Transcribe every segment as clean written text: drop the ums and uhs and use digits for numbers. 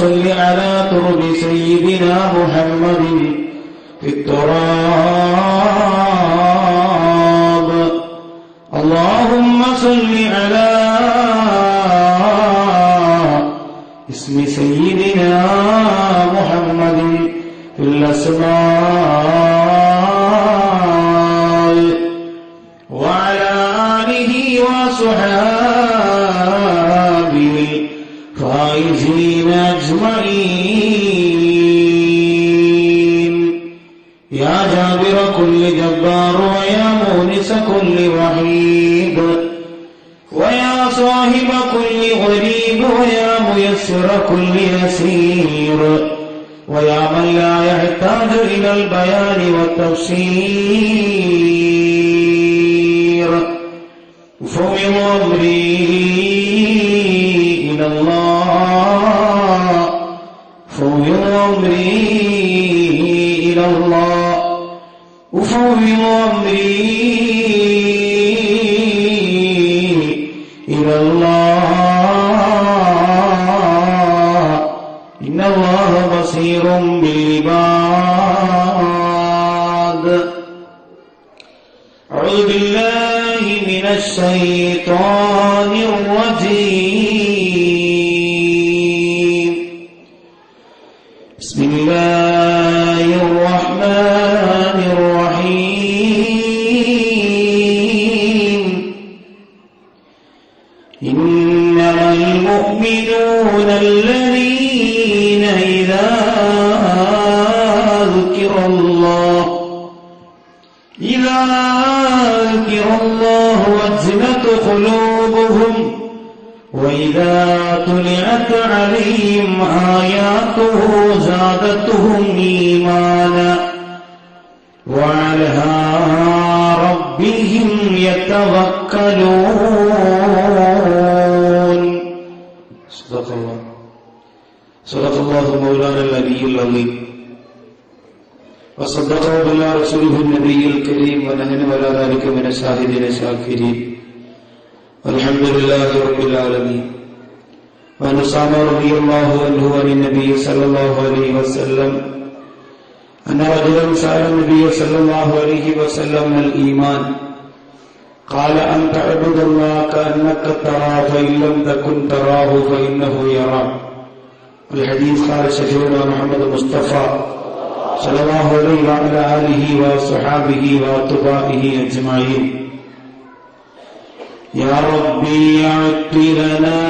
صل على ترب سيدنا محمد في التراب اللهم صل على اسم سيدنا محمد في الأسماء وعلى آله وصحابه الفائزين أجمعين يا جابر كل جبار ويا مونس كل وحيد ويا صاحب كل غريب ويا ميسر كل يسير ويا من لا يحتاج إلى البيان والتفسير أفوض أمري إلى الله أفوض أمري إلى الله أفوض أمري إلى الله إن الله بصير بالعباد أعوذ بالله من الشيطان الرجيم بسم الله الرحمن الرحيم إنما المؤمنون الذين إذا ذكر الله وجلت قلوبهم وإذا تليت عليهم آياته زادتهم إيمانا وعلى ربهم يتوكلون صدق الله مولانا العلي العظيم وصدق بالله رسوله النبي الكريم ونحن على ذلك من الشاهدين الشاكرين والحمد لله رب العالمين. وعن أسامة رضي الله عنه عن النبي صلى الله عليه وسلم أن رجلا سأل النبي صلى الله عليه وسلم عن الإيمان قال أن تعبد الله كأنك تراه فإن لم تكن تراه فإنه يراك. الحديث قال شفيعنا محمد مصطفى صلى الله عليه وعلى آله وصحابه وأتباعه أجمعين. يا ربي أعط لنا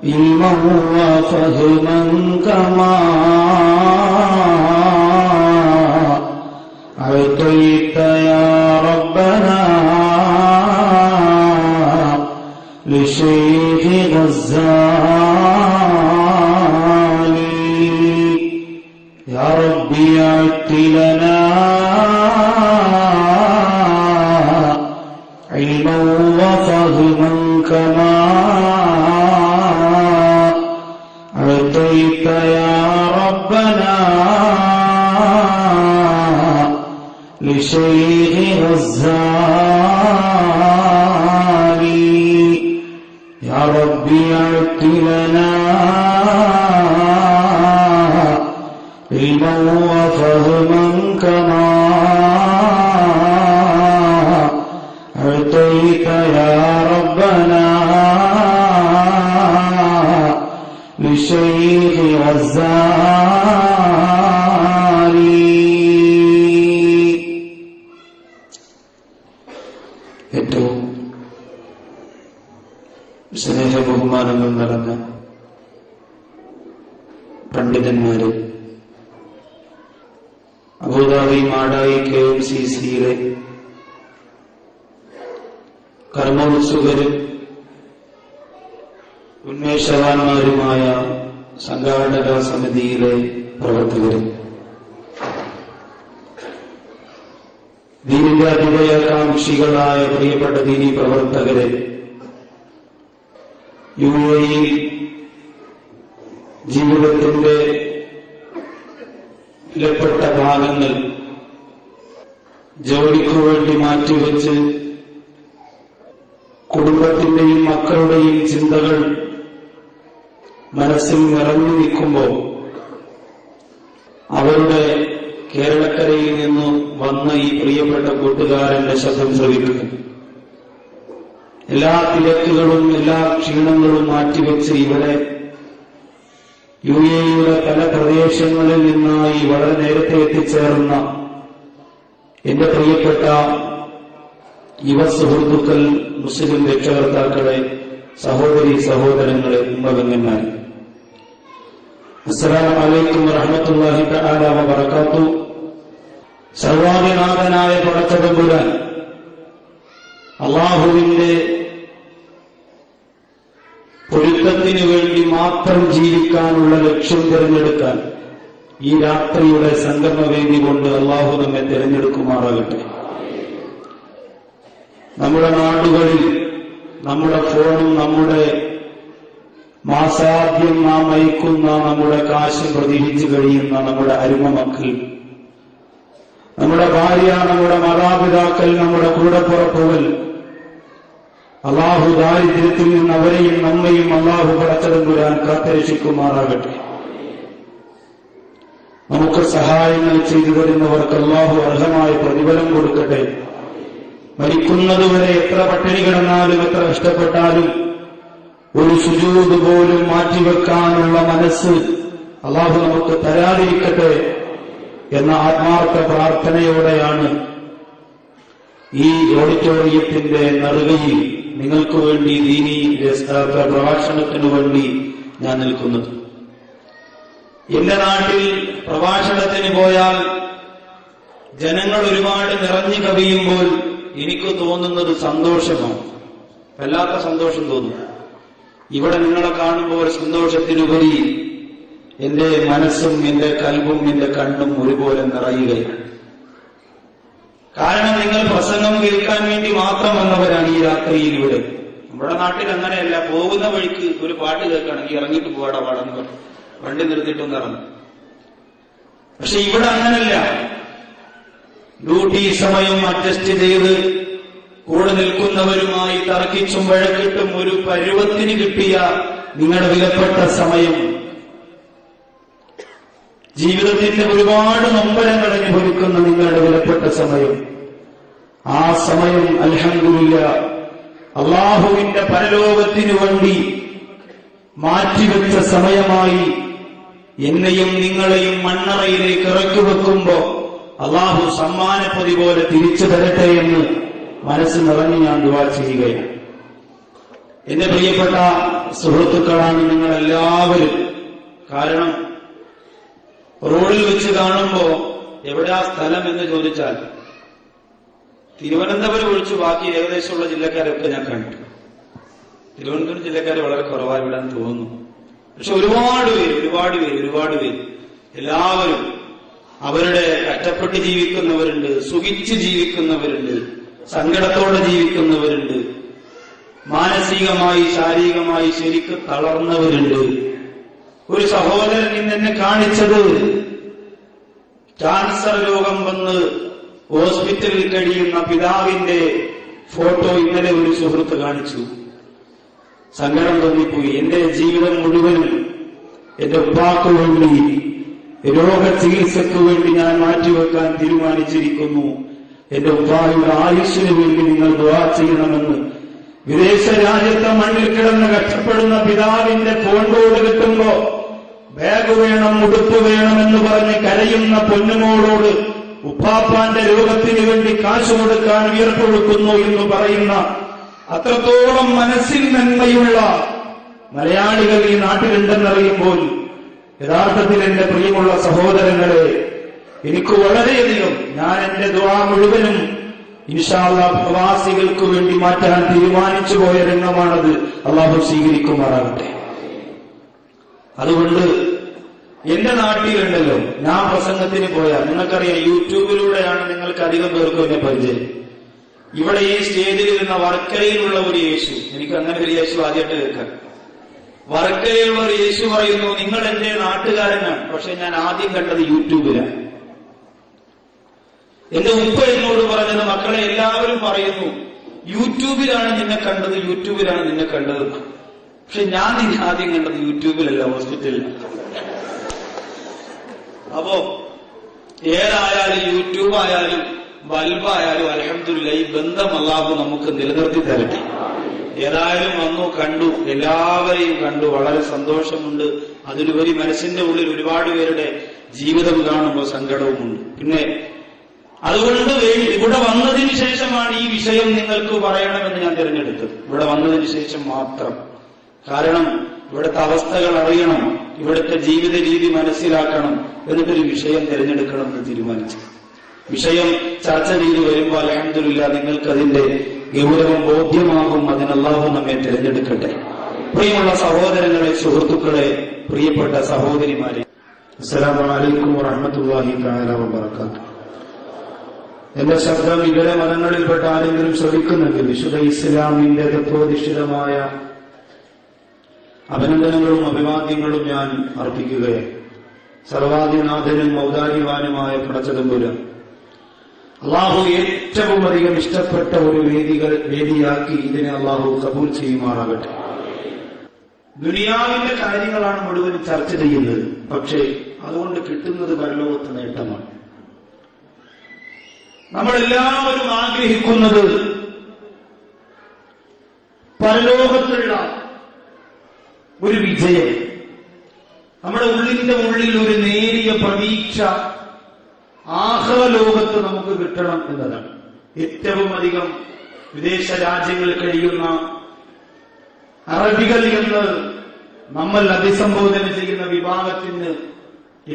علما وفهما كما أعطيت يا ربنا لشيخ غزالي. يا ربي أعط لنا علما وفهما كما أعطيت يا ربنا لشيخ غزالي. يا ربي أعط لنا علما وفهما كما أعطيت يا ربنا لشيخ غزالي. ഏറ്റവും സ്നേഹ ബഹുമാനങ്ങൾ നിറഞ്ഞ പണ്ഡിതന്മാരെ, അബൂദാബി മാടായി KMCCയിലെ കർമ്മോത്സുകരും ഉന്മേഷവാന്മാരുമായ സംഘാടക സമിതിയിലെ പ്രവർത്തകരും, ദീനിന്റെ അഭ്യുദയകാംക്ഷികളായ പ്രിയപ്പെട്ട ദീനി പ്രവർത്തകരെ, UAE ജീവിതത്തിന്റെ വിലപ്പെട്ട ഭാഗങ്ങൾ ജോലിക്കു വേണ്ടി മാറ്റിവെച്ച് കുടുംബത്തിന്റെയും മക്കളുടെയും ചിന്തകൾ മനസ്സിൽ നിറഞ്ഞു നിൽക്കുമ്പോൾ അവരുടെ കേരളക്കരയിൽ നിന്ന് വന്ന ഈ പ്രിയപ്പെട്ട കൂട്ടുകാരന്റെ ശബ്ദം ശ്രവിക്കുന്നു. എല്ലാ തിരക്കുകളും എല്ലാ ക്ഷീണങ്ങളും മാറ്റിവെച്ച് ഇവിടെ UAE-യുടെ പല പ്രദേശങ്ങളിൽ നിന്നായി വളരെ നേരത്തെ എത്തിച്ചേർന്ന എന്റെ പ്രിയപ്പെട്ട യുവ സുഹൃത്തുക്കൾ, മുസ്ലിം രക്ഷകർത്താക്കളെ, സഹോദരി സഹോദരങ്ങളെ, ഉമ്മബന്ധന്മാരെ, അസ്സലാമു അലൈക്കും വറഹ്മത്തുള്ളാഹി തആല വബറകാതുഹു. സർവാധിനാഥനായ പടച്ചതമ്പുരാൻ അല്ലാഹുവിന്റെ പൊരുത്തത്തിനു വേണ്ടി മാത്രം ജീവിക്കാനുള്ള ലക്ഷ്യം തിരഞ്ഞെടുക്കാൻ ഈ രാത്രിയുടെ സംഗമവേദി കൊണ്ട് അല്ലാഹു നമ്മെ തിരഞ്ഞെടുക്കുമാറാകട്ടെ. നമ്മുടെ നാടുകളിൽ നമ്മുടെ ഫോണും നമ്മുടെ മാസാദ്യം നാം അയക്കുന്ന നമ്മുടെ കാശ് പ്രതീക്ഷിച്ചു കഴിയുന്ന നമ്മുടെ അരുമ മക്കൾ, നമ്മുടെ ഭാര്യ, നമ്മുടെ മാതാപിതാക്കൾ, നമ്മുടെ കൂടപ്പുറപ്പുകൾ, അല്ലാഹു ദാരിദ്ര്യത്തിൽ നിന്ന് അവരെയും നമ്മയും അല്ലാഹു പടച്ചതമ്പുരാൻ കാത്തുരക്ഷിക്കുമാറാകട്ടെ. നമുക്ക് സഹായങ്ങൾ ചെയ്തു തരുന്നവർക്ക് അല്ലാഹു അർഹമായ പ്രതിഫലം കൊടുക്കട്ടെ. മരിക്കുന്നതുവരെ എത്ര പട്ടിണി കിടന്നാലും എത്ര കഷ്ടപ്പെട്ടാലും ഒരു സുജൂദ് പോലും മാറ്റിവെക്കാനുള്ള മനസ്സ് അല്ലാഹു നമുക്ക് തരാതിരിക്കട്ടെ എന്ന ആത്മാർത്ഥ പ്രാർത്ഥനയോടെയാണ് ഈ ഓഡിറ്റോറിയത്തിന്റെ നെറുകയിൽ നിങ്ങൾക്ക് വേണ്ടി ദീനീ പ്രഭാഷണത്തിനു വേണ്ടി ഞാൻ നിൽക്കുന്നത്. എന്റെ നാട്ടിൽ പ്രഭാഷണത്തിന് പോയാൽ ജനങ്ങൾ ഒരുപാട് നിറഞ്ഞു കവിയുമ്പോൾ എനിക്ക് തോന്നുന്നത് സന്തോഷമാണ്, വല്ലാത്ത സന്തോഷം തോന്നും. ഇവിടെ നിങ്ങളെ കാണുമ്പോൾ സന്തോഷത്തിനുപരി എന്റെ മനസ്സും എന്റെ കൽബും എന്റെ കണ്ണും ഒരുപോലെ നിറയുകയാണ്. കാരണം നിങ്ങൾ പ്രസംഗം കേൾക്കാൻ വേണ്ടി മാത്രം വന്നവരാണ് ഈ രാത്രിയിൽ ഇവിടെ. നമ്മുടെ നാട്ടിൽ അങ്ങനെയല്ല, പോകുന്ന വഴിക്ക് ഒരു പാട്ട് കേൾക്കുകയാണെങ്കിൽ ഇറങ്ങിയിട്ട് പോവാടാ പാടാന്ന് വണ്ടി നിർത്തിയിട്ടൊന്ന് ഇറങ്ങും. പക്ഷെ ഇവിടെ അങ്ങനല്ല. ഡ്യൂട്ടി സമയം അഡ്ജസ്റ്റ് ചെയ്ത് കൂടെ നിൽക്കുന്നവരുമായി തർക്കിച്ചും വഴക്കിട്ടും ഒരു പരുവത്തിന് കിട്ടിയ നിങ്ങളുടെ വിലപ്പെട്ട സമയം, ജീവിതത്തിന്റെ ഒരുപാട് നൊമ്പരങ്ങൾ അനുഭവിക്കുന്ന നിങ്ങളുടെ വിലപ്പെട്ട സമയം, ആ സമയം അൽഹംദുലില്ലാ അല്ലാഹുവിന്റെ പരലോകത്തിനു വേണ്ടി മാറ്റിവെച്ച സമയമായി എന്നെയും നിങ്ങളെയും മണ്ണറയിലേക്ക് ഇറക്കി വെക്കുമ്പോ അല്ലാഹു സമ്മാനപ്പൊതി പോലെ തിരിച്ചു തരട്ടെ എന്ന് മനസ്സ് നിറഞ്ഞ് ഞാൻ ദുആ ചെയ്യുകയാണ്. എന്റെ പ്രിയപ്പെട്ട സുഹൃത്തുക്കളാണ് നിങ്ങളെല്ലാവരും. കാരണം റോഡിൽ വെച്ച് കാണുമ്പോ എവിടെയാ സ്ഥലം എന്ന് ചോദിച്ചാൽ തിരുവനന്തപുരം ഒഴിച്ചു ബാക്കി ഏകദേശമുള്ള ജില്ലക്കാരൊക്കെ ഞാൻ കണ്ടു. തിരുവനന്തപുരം ജില്ലക്കാരെ വളരെ കുറവായി വിടാൻ തോന്നുന്നു. പക്ഷെ ഒരുപാട് പേര് എല്ലാവരും അവരുടെ കഷ്ടപ്പെട്ട് ജീവിക്കുന്നവരുണ്ട്, സുഖിച്ച് ജീവിക്കുന്നവരുണ്ട്, സങ്കടത്തോടെ ജീവിക്കുന്നവരുണ്ട്, മാനസികമായി ശാരീരികമായി ശരിക്ക് തളർന്നവരുണ്ട്. ഒരു സഹോദരൻ ഇന്നെന്നെ കാണിച്ചത് ക്യാൻസർ രോഗം വന്ന് ഹോസ്പിറ്റലിൽ കഴിയുന്ന പിതാവിന്റെ ഫോട്ടോ ഇന്നലെ ഒരു സുഹൃത്ത് കാണിച്ചു. സങ്കടം തോന്നിപ്പോയി. എന്റെ ജീവിതം മുഴുവനും എന്റെ ഉപ്പാക്ക് വേണ്ടി രോഗചികിത്സയ്ക്ക് വേണ്ടി ഞാൻ മാറ്റിവെക്കാൻ തീരുമാനിച്ചിരിക്കുന്നു. എന്റെ ഉപ്പായുടെ ആയുസ്സിനു വേണ്ടി നിങ്ങൾ ദുആ ചെയ്യണമെന്ന് വിദേശ രാജ്യത്തെ മണ്ണിൽ കിടന്ന് കഷ്ടപ്പെടുന്ന പിതാവിന്റെ ഫോൺ കോൾ കിട്ടുമ്പോ ബാഗ് വേണം, ഉടുപ്പ് വേണമെന്ന് പറഞ്ഞ് കരയുന്ന പൊന്നുമോളോട് ഉപ്പാപ്പാന്റെ രോഗത്തിന് വേണ്ടി കാശ് കൊടുക്കാൻ വിയർപ്പൊഴുക്കുന്നു എന്ന് പറയുന്ന അത്രത്തോളം മനസ്സിൽ നന്മയുള്ള മലയാളികൾ ഈ നാട്ടിലുണ്ടെന്നറിയുമ്പോൾ യഥാർത്ഥത്തിൽ എന്റെ പ്രിയമുള്ള സഹോദരങ്ങളെ, എനിക്ക് വളരെയധികം, ഞാൻ എന്റെ ദുആ മുഴുവനും ഇൻഷാ അല്ലാഹ് പ്രവാസികൾക്ക് വേണ്ടി മാറ്റാൻ തീരുമാനിച്ചു പോയ രംഗമാണത്. അല്ലാഹു സ്വീകരിക്കുമാറാകട്ടെ. അതുകൊണ്ട് എന്റെ നാട്ടിലുണ്ടല്ലോ, ഞാൻ പ്രസംഗത്തിന് പോയാൽ നിങ്ങൾക്കറിയാം, യൂട്യൂബിലൂടെയാണ് നിങ്ങൾക്ക് അധികം പേർക്കും എന്നെ പരിചയം. ഇവിടെ ഈ സ്റ്റേജിൽ ഇരുന്ന വർക്കലയിലുള്ള ഒരു യേശു, എനിക്ക് അങ്ങനെ ഒരു യേശു ആദ്യമായിട്ട് കേൾക്കാം. വർക്കലയിലുള്ള ഒരു യേശു പറയുന്നു, നിങ്ങൾ എന്റെ നാട്ടുകാരനാണ്, പക്ഷെ ഞാൻ ആദ്യം കണ്ടത് യൂട്യൂബിലാണ്. എന്റെ ഉപ്പ എന്നോട് പറഞ്ഞത്, മക്കളെ എല്ലാവരും പറയുന്നു യൂട്യൂബിലാണ് നിന്നെ കണ്ടത്, യൂട്യൂബിലാണ് നിന്നെ കണ്ടത്. പക്ഷെ ഞാൻ നിന്നെ ആദ്യം കണ്ടത് യൂട്യൂബിലല്ല, ഹോസ്പിറ്റലിൽ. അപ്പോ ഏതായാലും യൂട്യൂബ് ആയാലും ബൾബായാലും അൽഹംദുലില്ലാഹ് ഈ ബന്ധം അല്ലാഹു നമുക്ക് നിലനിർത്തി തരട്ടെ. ഏതായാലും വന്നു, കണ്ടു, എല്ലാവരെയും കണ്ടു, വളരെ സന്തോഷമുണ്ട്. അതിലുപരി മനസ്സിന്റെ ഉള്ളിൽ ഒരുപാട് പേരുടെ ജീവിതം കാണുമ്പോൾ സങ്കടവുമുണ്ട്. പിന്നെ അതുകൊണ്ട് ഇവിടെ വന്നതിന് ശേഷമാണ് ഈ വിഷയം നിങ്ങൾക്ക് പറയണമെന്ന് ഞാൻ തിരഞ്ഞെടുത്തത്. ഇവിടെ വന്നതിന് ശേഷം മാത്രം. കാരണം ഇവിടുത്തെ അവസ്ഥകൾ അറിയണം, ഇവിടുത്തെ ജീവിത രീതി മനസ്സിലാക്കണം, എന്നിട്ടൊരു വിഷയം തിരഞ്ഞെടുക്കണമെന്ന് തീരുമാനിച്ചു. വിഷയം ചർച്ച ചെയ്തു വരുമ്പോൾ അൽഹംദുലില്ലാഹ് നിങ്ങൾക്കതിന്റെ ഗൗരവം ബോധ്യമാകും. അതിന് അല്ലാഹു നമ്മെ തിരഞ്ഞെടുക്കട്ടെ. പ്രിയമുള്ള സഹോദരങ്ങളെ, സുഹൃത്തുക്കളെ, പ്രിയപ്പെട്ട സഹോദരിമാരെ, അസ്സലാമു അലൈക്കും വറഹ്മത്തുള്ളാഹി തആല വബറകാതുഹു. എന്റെ ശബ്ദം ഇതര മതങ്ങളിൽപ്പെട്ട ആരെങ്കിലും ശ്രവിക്കുന്നെങ്കിൽ വിശുദ്ധ ഇസ്ലാമിന്റെ തത്വോധിഷ്ഠിതമായ അഭിനന്ദനങ്ങളും അഭിവാദ്യങ്ങളും ഞാൻ അർപ്പിക്കുകയാണ്. സർവാധിനാഥനും ഔദാര്യവാനുമായ പടച്ചതമ്പുരാൻ അള്ളാഹു ഏറ്റവും അധികം ഇഷ്ടപ്പെട്ട ഒരു വേദിയാക്കി ഇതിനെ അള്ളാഹു കബൂൽ ചെയ്യുമാറാകട്ടെ. ദുനിയാവിന്റെ കാര്യങ്ങളാണ് മുഴുവൻ ചർച്ച ചെയ്യുന്നത്. പക്ഷേ അതുകൊണ്ട് കിട്ടുന്നത് പരലോകത്ത് നേട്ടമാണ്. നമ്മളെല്ലാവരും ആഗ്രഹിക്കുന്നത് പരലോകത്തുള്ള ഒരു വിജയം, നമ്മുടെ ഉള്ളിന്റെ ഉള്ളിൽ ഒരു നേരിയ പ്രതീക്ഷ ആഖിറലോകത്ത് നമുക്ക് കിട്ടണം എന്നതാണ്. ഏറ്റവും അധികം വിദേശ രാജ്യങ്ങളിൽ കഴിയുന്ന അറബികൾ എന്ന് നമ്മൾ അഭിസംബോധന ചെയ്യുന്ന വിഭാഗത്തിന്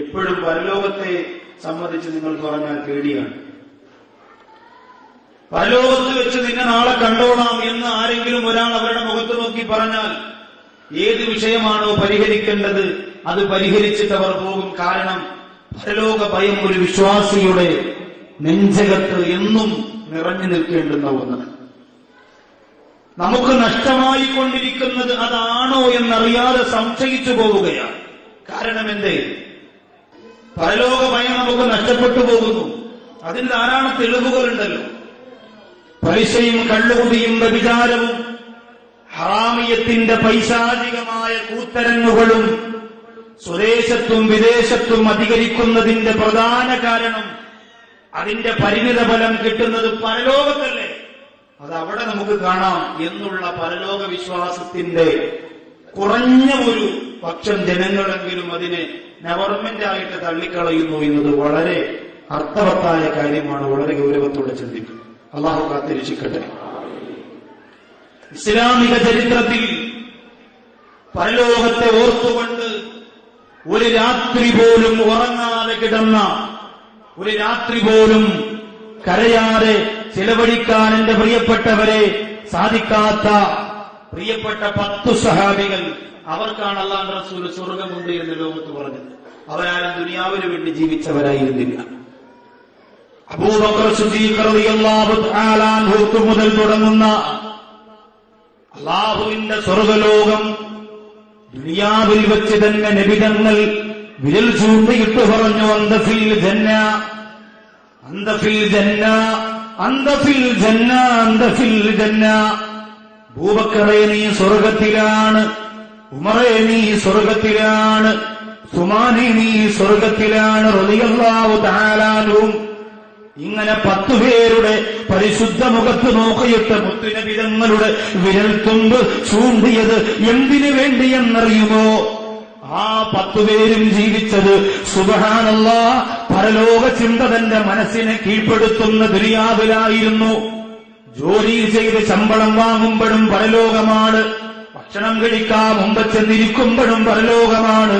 എപ്പോഴും പരലോകത്തെ സംബന്ധിച്ച് നിങ്ങൾ പറഞ്ഞാൽ പേടിയാണ്. പരലോകത്ത് വെച്ച് നിന്നെ നാളെ കണ്ടോളാം എന്ന് ആരെങ്കിലും ഒരാൾ അവരുടെ മുഖത്ത് നോക്കി പറഞ്ഞാൽ ഏത് വിഷയമാണോ പരിഹരിക്കേണ്ടത് അത് പരിഹരിച്ചിട്ട് അവർ പോകും. കാരണം പരലോക ഭയം ഒരു വിശ്വാസിയുടെ നെഞ്ചകത്ത് എന്നും നിറഞ്ഞു നിൽക്കേണ്ടുന്ന ഒന്നാണ്. നമുക്ക് നഷ്ടമായിക്കൊണ്ടിരിക്കുന്നത് അതാണോ എന്നറിയാതെ സംശയിച്ചു പോവുകയാണ്. കാരണം എന്തേ? പരലോക ഭയം നമുക്ക് നഷ്ടപ്പെട്ടു പോകുന്നു. അതിന് ധാരാളം തെളിവുകളുണ്ടല്ലോ. പലിശയും കള്ളുകുടിയും വ്യഭിചാരവും ഹറാമിയത്തിന്റെ പൈശാചികമായ കൂത്തരങ്ങുകളും സ്വദേശത്തും വിദേശത്തും അധികരിക്കുന്നതിന്റെ പ്രധാന കാരണം അതിന്റെ പരിണിത ഫലം കിട്ടുന്നത് പരലോകത്തല്ലേ, അതവിടെ നമുക്ക് കാണാം എന്നുള്ള പരലോക വിശ്വാസത്തിന്റെ കുറഞ്ഞ ഒരു പക്ഷം ജനങ്ങളെങ്കിലും അതിനെ ഗവൺമെന്റായിട്ട് തള്ളിക്കളയുന്നു എന്നത് വളരെ അർത്ഥവത്തായ കാര്യമാണ്. വളരെ ഗൗരവത്തോടെ ചിന്തിക്കും. അള്ളാഹു കാത്തിരക്ഷിക്കട്ടെ. ഇസ്ലാമിക ചരിത്രത്തിൽ പരലോകത്തെ ഓർത്തുകൊണ്ട് ഒരു രാത്രി പോലും ഉറങ്ങാതെ കിടന്ന, ഒരു രാത്രി പോലും കരയാതെ ചിലവഴിക്കാൻ എന്റെ പ്രിയപ്പെട്ടവരെ സാധിക്കാത്ത പ്രിയപ്പെട്ട 10 സഹാബികൾ, അവർക്കാണ് അല്ലാഹുവിന്റെ റസൂൽ സ്വർഗമുണ്ട് എന്ന് ലോകത്ത് പറഞ്ഞത്. അവരാരും ദുനിയാവിന് വേണ്ടി ജീവിച്ചവരായിരുന്നില്ല. അബൂബക്കർ സിദ്ദീഖ് റളിയല്ലാഹു തആല അൻഹു മുതൽ തുടങ്ങുന്ന അല്ലാഹുവിന്റെ സ്വർഗലോകം ദുനിയാവിൽ വെച്ച് തന്നെ നബിതങ്ങൾ വിരൽ ചൂണ്ടിയിട്ട് പറഞ്ഞു, അന്ത ഫിൽ ജന്ന, അന്ത ഫിൽ ജന്ന, അന്ത ഫിൽ ജന്ന, അന്ത ഫിൽ ജന്ന. അബൂബക്കറേ നീ സ്വർഗത്തിലാണ്, ഉമറേ നീ സ്വർഗത്തിലാണ്, ഉസ്മാനേ നീ സ്വർഗത്തിലാണ് റളിയല്ലാഹു തആല അൻഹും. ഇങ്ങനെ 10 പേരുടെ പരിശുദ്ധ മുഖത്ത് നോക്കിയിട്ട് മുത്തുനബി തങ്ങളുടെ വിരൽത്തുമ്പ് ചൂണ്ടിയത് എന്തിനു വേണ്ടിയെന്നറിയുമോ? ആ 10 പേരും ജീവിച്ചത് സുബ്ഹാനല്ലാഹ് പരലോക ചിന്ത തന്റെ മനസ്സിനെ കീഴ്പ്പെടുത്തുന്ന ദുനിയാവിലായിരുന്നു. ജോലി ചെയ്ത് ശമ്പളം വാങ്ങുമ്പോഴും പരലോകമാണ്, ഭക്ഷണം കഴിക്കാൻ മുമ്പ് ചെന്നിരിക്കുമ്പോഴും പരലോകമാണ്.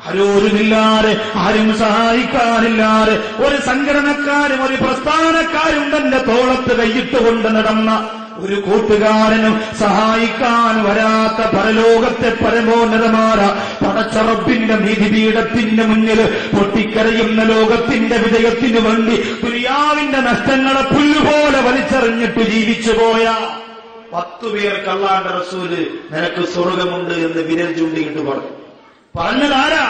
ആരോരുമില്ലാതെ, ആരും സഹായിക്കാനില്ലാതെ, ഒരു സംഘടനക്കാരും ഒരു പ്രസ്ഥാനക്കാരും തന്റെ തോളത്ത് കൈയിട്ടുകൊണ്ട് നടന്ന ഒരു കൂട്ടുകാരനും സഹായിക്കാൻ വരാത്ത പരലോകത്തെ പരമോന്നതമായ പടച്ച റബ്ബിന്റെ നീതിപീഠത്തിന്റെ മുന്നിൽ പൊട്ടിക്കരയുന്ന ലോകത്തിന്റെ വിജയത്തിനു വേണ്ടി ദുനിയാവിന്റെ നഷ്ടങ്ങളെ പുല്ലുപോലെ വലിച്ചെറിഞ്ഞിട്ട് ജീവിച്ചുപോയ 10 പേർക്ക് അല്ലാഹുവിന്റെ റസൂല് നിനക്ക് സ്വർഗമുണ്ട് എന്ന് വിരൽ ചൂണ്ടിയിട്ട് പറഞ്ഞു. പറഞ്ഞതാരാ?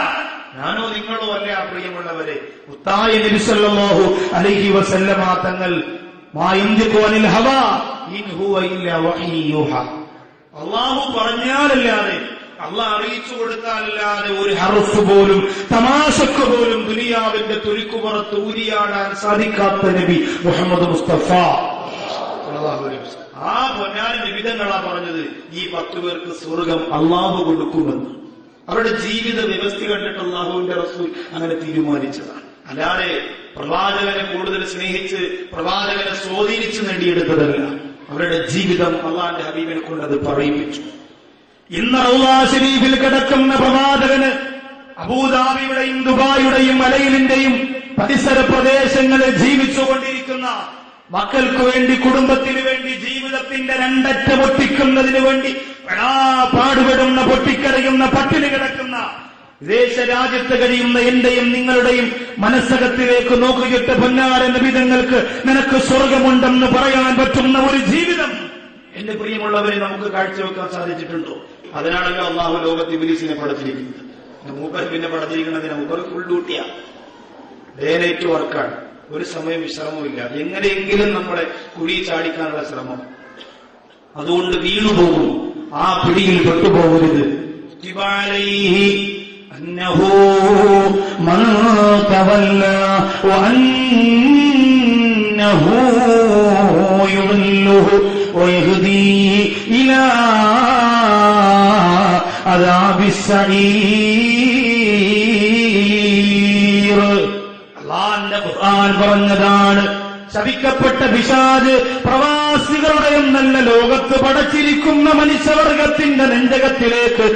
ഞാനോ നിങ്ങളോ അല്ല പ്രിയമുള്ളവരെ. മുത്തായ നബി സല്ലല്ലാഹു അലൈഹി വസല്ലമ തങ്ങൾ മാ യൻതിഖു അനിൽ ഹവാ ഇൻ ഹുവ ഇല്ലാ വഹ്യു യൂഹാ. അള്ളാഹു പറഞ്ഞാലല്ലാതെ, അള്ളാഹ് അറിയിച്ചു കൊടുത്താലല്ലാതെ ഒരു ഹർഫ് പോലും, തമാശക്ക് പോലും ദുനിയാവിന്റെ തുരുക്കുപുറത്ത് ഊരിയാടാൻ സാധിക്കാത്ത നബി മുഹമ്മദ് മുസ്തഫ. ആ പൊന്നാന നിബിധങ്ങളാ പറഞ്ഞത് ഈ 10 പേർക്ക് സ്വർഗം അള്ളാഹു കൊടുക്കുമെന്ന്. അവരുടെ ജീവിത വ്യവസ്ഥ കണ്ടിട്ട് അള്ളാഹുവിന്റെ റസൂൽ അങ്ങനെ തീരുമാനിച്ചതാണ്. അല്ലാതെ പ്രവാചകനെ കൂടുതൽ സ്നേഹിച്ച് പ്രവാചകനെ സ്വാധീനിച്ച് നേടിയെടുത്തതല്ല. അവരുടെ ജീവിതം അള്ളാന്റെ ഹബീബിനെ കൊണ്ട് അത് പറയിപ്പിച്ചു. ഇന്ന് റൗളാ ശരീഫിൽ കിടക്കുന്ന പ്രവാചകന് അബൂദാബിയുടെയും ദുബായിയുടെയും മലയിലിന്റെയും പരിസര പ്രദേശങ്ങളിൽ ജീവിച്ചുകൊണ്ടിരിക്കുന്ന മക്കൾക്ക് വേണ്ടി, കുടുംബത്തിന് വേണ്ടി, ജീവിതത്തിന്റെ രണ്ടറ്റ പൊട്ടിക്കുന്നതിന് വേണ്ടി പാടുപെടുന്ന, പൊട്ടിക്കരയുന്ന, പട്ടിണി കിടക്കുന്ന വിദേശ രാജ്യത്ത് കഴിയുന്ന എന്റെയും നിങ്ങളുടെയും മനസ്സകത്തിലേക്ക് നോക്കിയിട്ട് പൊന്നാര നബിതങ്ങൾക്ക് നിനക്ക് സ്വർഗമുണ്ടെന്ന് പറയാൻ പറ്റുന്ന ഒരു ജീവിതം എന്റെ പ്രിയമുള്ളവരെ നമുക്ക് കാഴ്ചവെക്കാൻ സാധിച്ചിട്ടുണ്ടോ? അതിനാണല്ലോ അള്ളാഹു ലോകത്ത് ഇബ്ലീസിനെ പടച്ചിരിക്കുന്നത്. മൂപ്പർ പിന്നെ പടച്ചിരിക്കുന്നതിന് മൂപ്പർ ഫുൾ ഡ്യൂട്ടിയാ, ഡേ നൈറ്റ് വർക്കാണ്. ഒരു സമയം വിശ്രമമില്ല. എങ്ങനെയെങ്കിലും നമ്മളെ കുഴി ചാടിക്കാനുള്ള ശ്രമം. അതുകൊണ്ട് വീണുപോകും. ആ പിടിയിൽ പെട്ടുപോകരുത്. അന്നഹു മൻ തവല്ല വഅന്നഹു യുദല്ലുഹു വയഹ്ദീ ഇലാ അദാബിസ് സഈർ. അല്ലാഹുവിന്റെ ഖുർആൻ പറഞ്ഞതാണ്, ശപിക്കപ്പെട്ട പിശാച് പ്രവാസികളുടെ എന്നല്ല ലോകത്ത് പടച്ചിരിക്കുന്ന മനുഷ്യവർഗത്തിന്റെ നെഞ്ചകത്തിലേക്ക്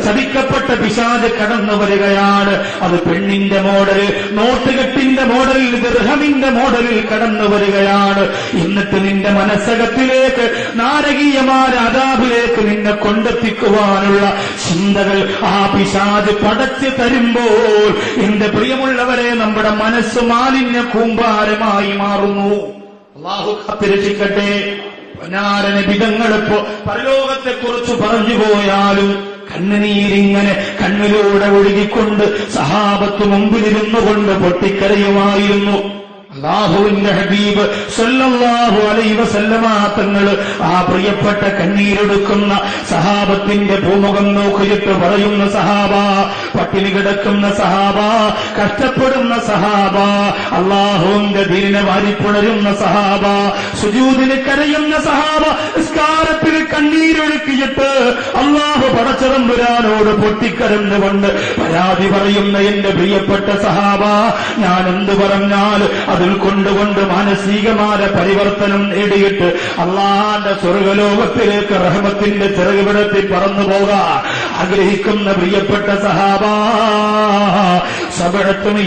ശപിക്കപ്പെട്ട പിശാച് കടന്നു വരികയാണ്. അത് പെണ്ണിന്റെ മോഡല്, നോട്ടുകെട്ടിന്റെ മോഡലിൽ, ദിർഹമിന്റെ മോഡലിൽ കടന്നു വരികയാണ്. എന്നിട്ട് നിന്റെ മനസ്സകത്തിലേക്ക് നാരകീയമായ അദാബിലേക്ക് നിന്നെ കൊണ്ടെത്തിക്കുവാനുള്ള ചിന്തകൾ ആ പിശാച് പടച്ചു തരുമ്പോൾ എന്റെ പ്രിയമുള്ളവരെ നമ്മുടെ മനസ്സ് മാലിന്യ കൂമ്പാരമായി മാറുന്നു. അല്ലാഹു കാത്തിരക്ഷിക്കട്ടെ. നബിതങ്ങളിപ്പോ പരലോകത്തെ കുറിച്ച് പറഞ്ഞു പോയാലും കണ്ണുനീരിങ്ങനെ കണ്ണിലൂടെ ഒഴുകിക്കൊണ്ട് സഹാബത്ത് മുമ്പിലിരുന്നു കൊണ്ട് പൊട്ടിക്കരയുമായിരുന്നു. അല്ലാഹുവിന്റെ ഹബീബ് സല്ലല്ലാഹു അലൈഹി വസല്ലമ തങ്ങൾ ആ പ്രിയപ്പെട്ട കണ്ണീരെടുക്കുന്ന സഹാബത്തിന്റെ ഭൂമുഖം നോക്കിയിട്ട് പറയുന്ന സഹാബ, പട്ടിണി കിടക്കുന്ന സഹാബ, കഷ്ടപ്പെടുന്ന സഹാബ, അല്ലാഹുവിന്റെ ദീനിനെ വാരിപ്പുണരുന്ന സഹാബ, സുജൂദിന് കരയുന്ന സഹാബ, നിസ്കാരത്തിൽ കണ്ണീരൊഴുക്കിയിട്ട് അല്ലാഹു പടച്ചതമ്പുരാനോട് പൊട്ടിക്കരന്നുകൊണ്ട് പരാതി പറയുന്ന എന്റെ പ്രിയപ്പെട്ട സഹാബ, ഞാൻ എന്ത് പറഞ്ഞാൽ അതിൽ കൊണ്ടുകൊണ്ട് മാനസികമായ പരിവർത്തനം നേടിയിട്ട് അല്ലാഹുവിന്റെ സ്വർഗലോകത്തിലേക്ക് റഹ്മത്തിന്റെ ചിറകുവിടത്തിൽ പറന്നു പോകാൻ ആഗ്രഹിക്കുന്ന പ്രിയപ്പെട്ട സഹാബ, സബഅത്തുൻ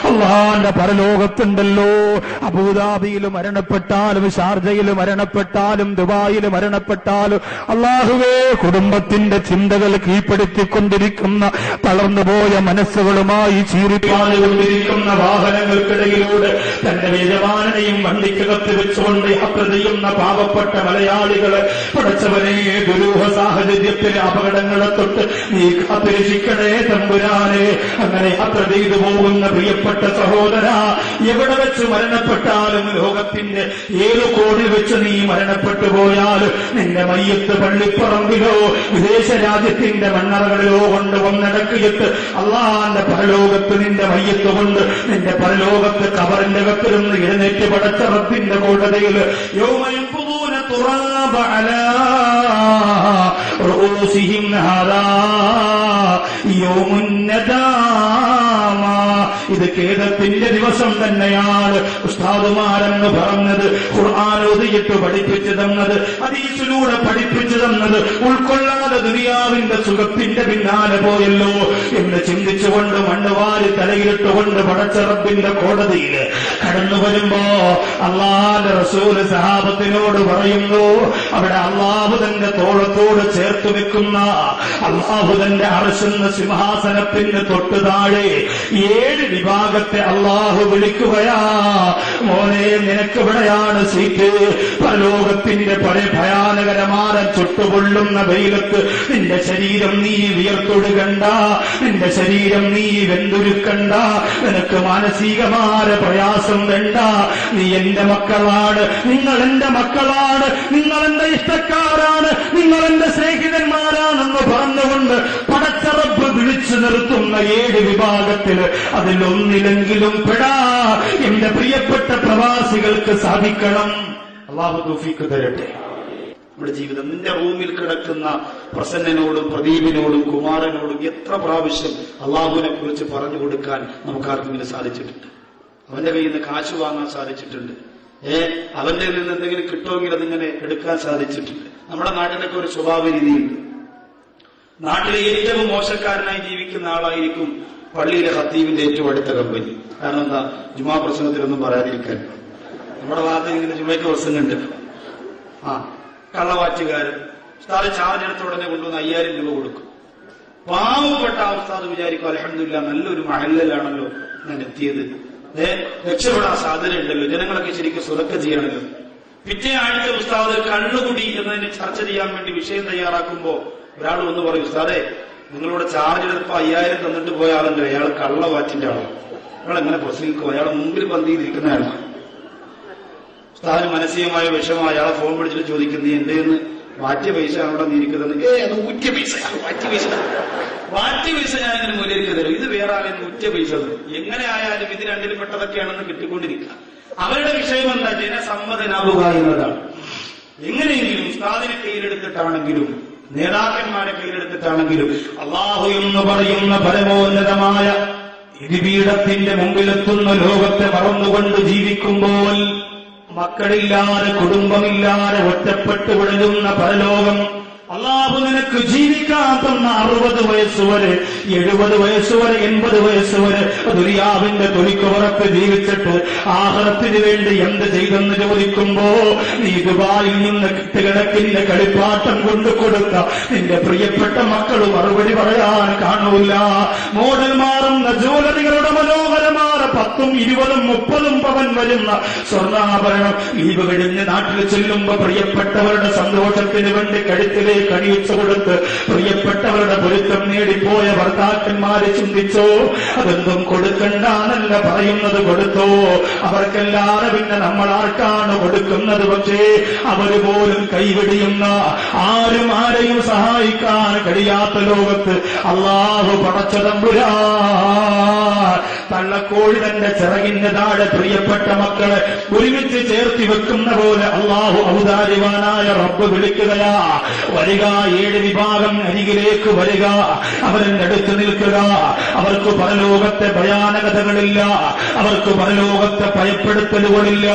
അള്ളാന്റെ പരലോകത്തുണ്ടല്ലോ. അബൂദാബിയിൽ മരണപ്പെട്ടാലും, ഷാർജയിൽ മരണപ്പെട്ടാലും, ദുബായിൽ മരണപ്പെട്ടാലും അള്ളാഹുവേ, കുടുംബത്തിന്റെ ചിന്തകൾ കീഴ്പ്പെടുത്തിക്കൊണ്ടിരിക്കുന്ന തളർന്നുപോയ മനസ്സുകളുമായി ചീറിപ്പാഞ്ഞുകൊണ്ടിരിക്കുന്ന വാഹനങ്ങൾക്കിടയിലൂടെ തന്റെ യജമാനെയും വണ്ടിക്കകത്ത് വെച്ചുകൊണ്ട് യാത്ര ചെയ്യുന്ന പാവപ്പെട്ട മലയാളികളെ പടച്ചവനെ ദുരൂഹ സാഹചര്യത്തിലെ അപകടങ്ങളെ തൊട്ട് നീ കാത്തിരക്ഷിക്കണേ തമ്പുരാനെ. അങ്ങനെ യാത്ര ചെയ്തു പോകുന്ന പ്രിയപ്പെട്ട സഹോദര, എവിടെ വെച്ച് മരണപ്പെട്ടാലും ലോകത്തിന്റെ 7 കോടി വെച്ച് നീ മരണപ്പെട്ടു പോയാലും നിന്റെ മയ്യത്ത് പള്ളിപ്പറമ്പിലോ വിദേശ രാജ്യത്തിന്റെ മണ്ണറകളിലോ കൊണ്ട് വന്നടക്കിയിട്ട് അള്ളാന്റെ പരലോകത്ത് നിന്റെ മയ്യത്ത് കൊണ്ട് നിന്റെ പരലോകത്ത് കബറിന്റെ അകത്തിരുന്ന് എഴുന്നേറ്റ് പടച്ച റബ്ബിന്റെ കോടതിയിൽ യൗമയൻഫുദൂന തുറാബ അലാ റഊസിഹിം ഹാദാ യൗമുൻ നദാമ. ഇത് ഖേദത്തിന്റെ ദിവസം തന്നെയാണ്. ഉസ്താദുമാരെന്ന് പറഞ്ഞത്, ഖുർആൻ ഓതിയിട്ട് പഠിപ്പിച്ചു തന്നത്, ഹദീസിലൂടെ പഠിപ്പിച്ചു തന്നത് ഉൾക്കൊള്ളാതെ ദുനിയാവിന്റെ സുഖത്തിന്റെ പിന്നാലെ പോയല്ലോ എന്ന് ചിന്തിച്ചുകൊണ്ട് മണ്ണുവാരി തലയിലിട്ടുകൊണ്ട് പടച്ച റബ്ബിന്റെ കോടതിയിൽ കടന്നു വരുമ്പോ അല്ലാഹുവിന്റെ റസൂൽ സഹാബത്തിനോട് പറയുന്നു, അവിടെ അല്ലാഹു തന്റെ തോളത്തോട് ചേർത്ത് വെക്കുന്ന അല്ലാഹു തന്റെ അർശെന്ന സിംഹാസനത്തിന് തൊട്ടു താഴെ 7 വിഭാഗത്തെ അല്ലാഹു വിളിക്കുകയാ. മോനെ നിനക്കെവിടെയാണ് സീറ്റ്? പരലോകത്തിന്റെ ഭയാനകരമായ ചുട്ടുകൊള്ളുന്ന വെയിലത്ത് നിന്റെ ശരീരം നീ വിയർത്തൊടുകണ്ട, നിന്റെ ശരീരം നീ വെന്തുരുക്കണ്ട, നിനക്ക് മാനസികമായ പ്രയാസം വേണ്ട. നീ എന്റെ മക്കളാണ്, നിങ്ങൾ എന്റെ മക്കളാണ്, നിങ്ങൾ എന്റെ ഇഷ്ടക്കാരാണ്, നിങ്ങൾ എന്റെ സ്നേഹിതന്മാരാണെന്ന് പറഞ്ഞുകൊണ്ട് പടച്ച റബ്ബ് വിളിച്ചു നിർത്തുന്ന 7 വിഭാഗത്തിൽ അതിലൊന്നിലെങ്കിലും പെടാ എന്റെ പ്രിയപ്പെട്ട പ്രവാസികൾക്ക് സാധിക്കണം. അല്ലാഹു തൗഫീഖ് തരട്ടെ. നമ്മുടെ ജീവിതം, നിന്റെ റൂമിൽ കിടക്കുന്ന പ്രസന്നനോടും പ്രദീപിനോടും കുമാരനോടും എത്ര പ്രാവശ്യം അള്ളാഹുവിനെ കുറിച്ച് പറഞ്ഞു കൊടുക്കാൻ നമുക്ക് ആർക്കെങ്കിലും സാധിച്ചിട്ടുണ്ട്? അവന്റെ കയ്യിൽ നിന്ന് കാശ് വാങ്ങാൻ സാധിച്ചിട്ടുണ്ട്. അവന്റെ നിന്ന് എന്തെങ്കിലും കിട്ടുമെങ്കിൽ അതിങ്ങനെ എടുക്കാൻ സാധിച്ചിട്ടുണ്ട്. നമ്മുടെ നാട്ടിലൊക്കെ ഒരു സ്വഭാവ രീതിയുണ്ട്. നാട്ടിലെ ഏറ്റവും മോശക്കാരനായി ജീവിക്കുന്ന ആളായിരിക്കും പള്ളിയിലെ ഖത്തീബിന്റെ ഏറ്റവും അടുത്ത കമ്പനി. കാരണം എന്താ? ജുമാ പ്രസംഗത്തിലൊന്നും പറയാതിരിക്കാൻ. നമ്മുടെ ഭാഗത്ത് ഇങ്ങനെ ജുമയ്ക്ക് പ്രസംഗമുണ്ട്. കള്ളവാറ്റുകാരൻ ഉസ്താദ് ചാർജ് എടുത്ത ഉടനെ കൊണ്ടുവന്ന് 5000 രൂപ കൊടുക്കും. പാവപ്പെട്ട ഉസ്താദ് വിചാരിക്കും അൽഹംദുലില്ലാ നല്ലൊരു മഹല്ലിലാണല്ലോ ഞാൻ എത്തിയത്, രക്ഷപ്പെടാൻ സാധ്യതയുണ്ടല്ലോ, ജനങ്ങളൊക്കെ ശരിക്കും സ്വതക്ക ചെയ്യണമല്ലോ. പിറ്റേ ആഴ്ച ഉസ്താദ് കള്ളുകുടി എന്നതിന് ചർച്ച ചെയ്യാൻ വേണ്ടി വിഷയം തയ്യാറാക്കുമ്പോ ഒരാൾ ഒന്ന് പറയും, ഉസ്താദെ നിങ്ങളിവിടെ ചാർജ് എടുത്തപ്പോ 5000 തന്നിട്ട് പോയ ആളുണ്ട്, അയാൾ കള്ളവാറ്റിന്റെ ആളാണ്, അയാൾ എങ്ങനെ പ്രസംഗിക്കും, അയാളെ മുമ്പിൽ പന്തിയിരിക്കുന്ന ആളാണ്. ഉസ്താദിന് മാനസികമായ വിഷമം. അയാളെ ഫോൺ വിളിച്ചിട്ട് ചോദിക്കും, നീ എന്റെന്ന് വാറ്റിയ പൈസ അവിടെ നീരിക്കുന്നത്? അത് ഊറ്റിയ പൈസ, വാറ്റിയ പൈസ, വാറ്റിയ പൈസ ഞാൻ ഇങ്ങനെ മൂല്യരിക്ക് തരും, ഇത് വേറെ ആരെയും ഊറ്റിയ പൈസ തരും. എങ്ങനെ ആയാലും ഇത് രണ്ടിലും പെട്ടതൊക്കെയാണെന്ന് കിട്ടിക്കൊണ്ടിരിക്കുക. അവരുടെ വിഷയം എന്താ? ജനസമ്മതനാവുക എന്നതാണ്. എങ്ങനെയെങ്കിലും ഉസ്താദിനെ കയ്യിലെടുത്തിട്ടാണെങ്കിലും നേതാക്കന്മാരെ കയ്യിലെടുത്തിട്ടാണെങ്കിലും അള്ളാഹു എന്ന് പറയുന്ന പരമോന്നതമായ ഇരുപീഠത്തിന്റെ മുമ്പിലെത്തുന്ന ലോകത്തെ മറന്നുകൊണ്ട് ജീവിക്കുമ്പോൾ മക്കളില്ലാതെ കുടുംബമില്ലാതെ ഒറ്റപ്പെട്ട് വിളയുന്ന പരലോകം അള്ളാഹു നിനക്ക് ജീവിക്കാൻ തന്ന 60 വയസ്സുവരെ 70 വയസ്സുവരെ 80 വയസ്സുവരെ ദുനിയാവിന്റെ തൊലിക്കുറത്ത് ജീവിച്ചിട്ട് ആഖിറത്തിന് വേണ്ടി എന്ത് ചെയ്തെന്ന് ചോദിക്കുമ്പോ നീ ദുബായിൽ നിന്ന് കിട്ടുകിടക്കിന്റെ കളിപ്പാട്ടം കൊണ്ടു കൊടുത്ത നിന്റെ പ്രിയപ്പെട്ട മക്കൾ മറുപടി പറയാൻ കാണൂല. മോഡൽ മാറുന്ന ജ്വല്ലറികളുടെ മനോഹരമായ 10ഉം 20ഉം 30ഉം പവൻ വരുന്ന സ്വർണ്ണാഭരണം ലീവ് കഴിഞ്ഞ് നാട്ടിൽ ചെല്ലുമ്പോ പ്രിയപ്പെട്ടവരുടെ സന്തോഷത്തിന് വേണ്ടി കഴുത്തിലെ കണിയിച്ചു കൊടുത്ത് പ്രിയപ്പെട്ടവരുടെ പൊരുത്തം നേടിപ്പോയ ഭർത്താക്കന്മാരെ ചിന്തിച്ചോ? അതൊന്നും കൊടുക്കണ്ടെന്നല്ല പറയുന്നത്, കൊടുത്തോ. അവർക്കല്ലാതെ പിന്നെ നമ്മൾ ആർക്കാണ് കൊടുക്കുന്നത്? പക്ഷേ അവര് പോലും കൈവെടിയുന്ന, ആരും ആരെയും സഹായിക്കാൻ കഴിയാത്ത ലോകത്ത് അള്ളാഹു പടച്ച തമ്പുരാൻ തള്ളക്കോഴി തന്റെ ചിറകിന്റെ താഴെ പ്രിയപ്പെട്ട മക്കളെ ഒരുമിച്ച് ചേർത്തി വെക്കുന്ന പോലെ അള്ളാഹു ഔദാര്യവാനായ റബ്ബ് വിളിക്കുകയാ. വരിക, 7 വിഭാഗം അരികിലേക്ക് വരിക, അവരുടെ അടുത്ത് നിൽക്കുക. അവർക്ക് പരലോകത്തെ ഭയാനകതകളില്ല, അവർക്ക് പരലോകത്തെ ഭയപ്പെടുത്തലുകളില്ല,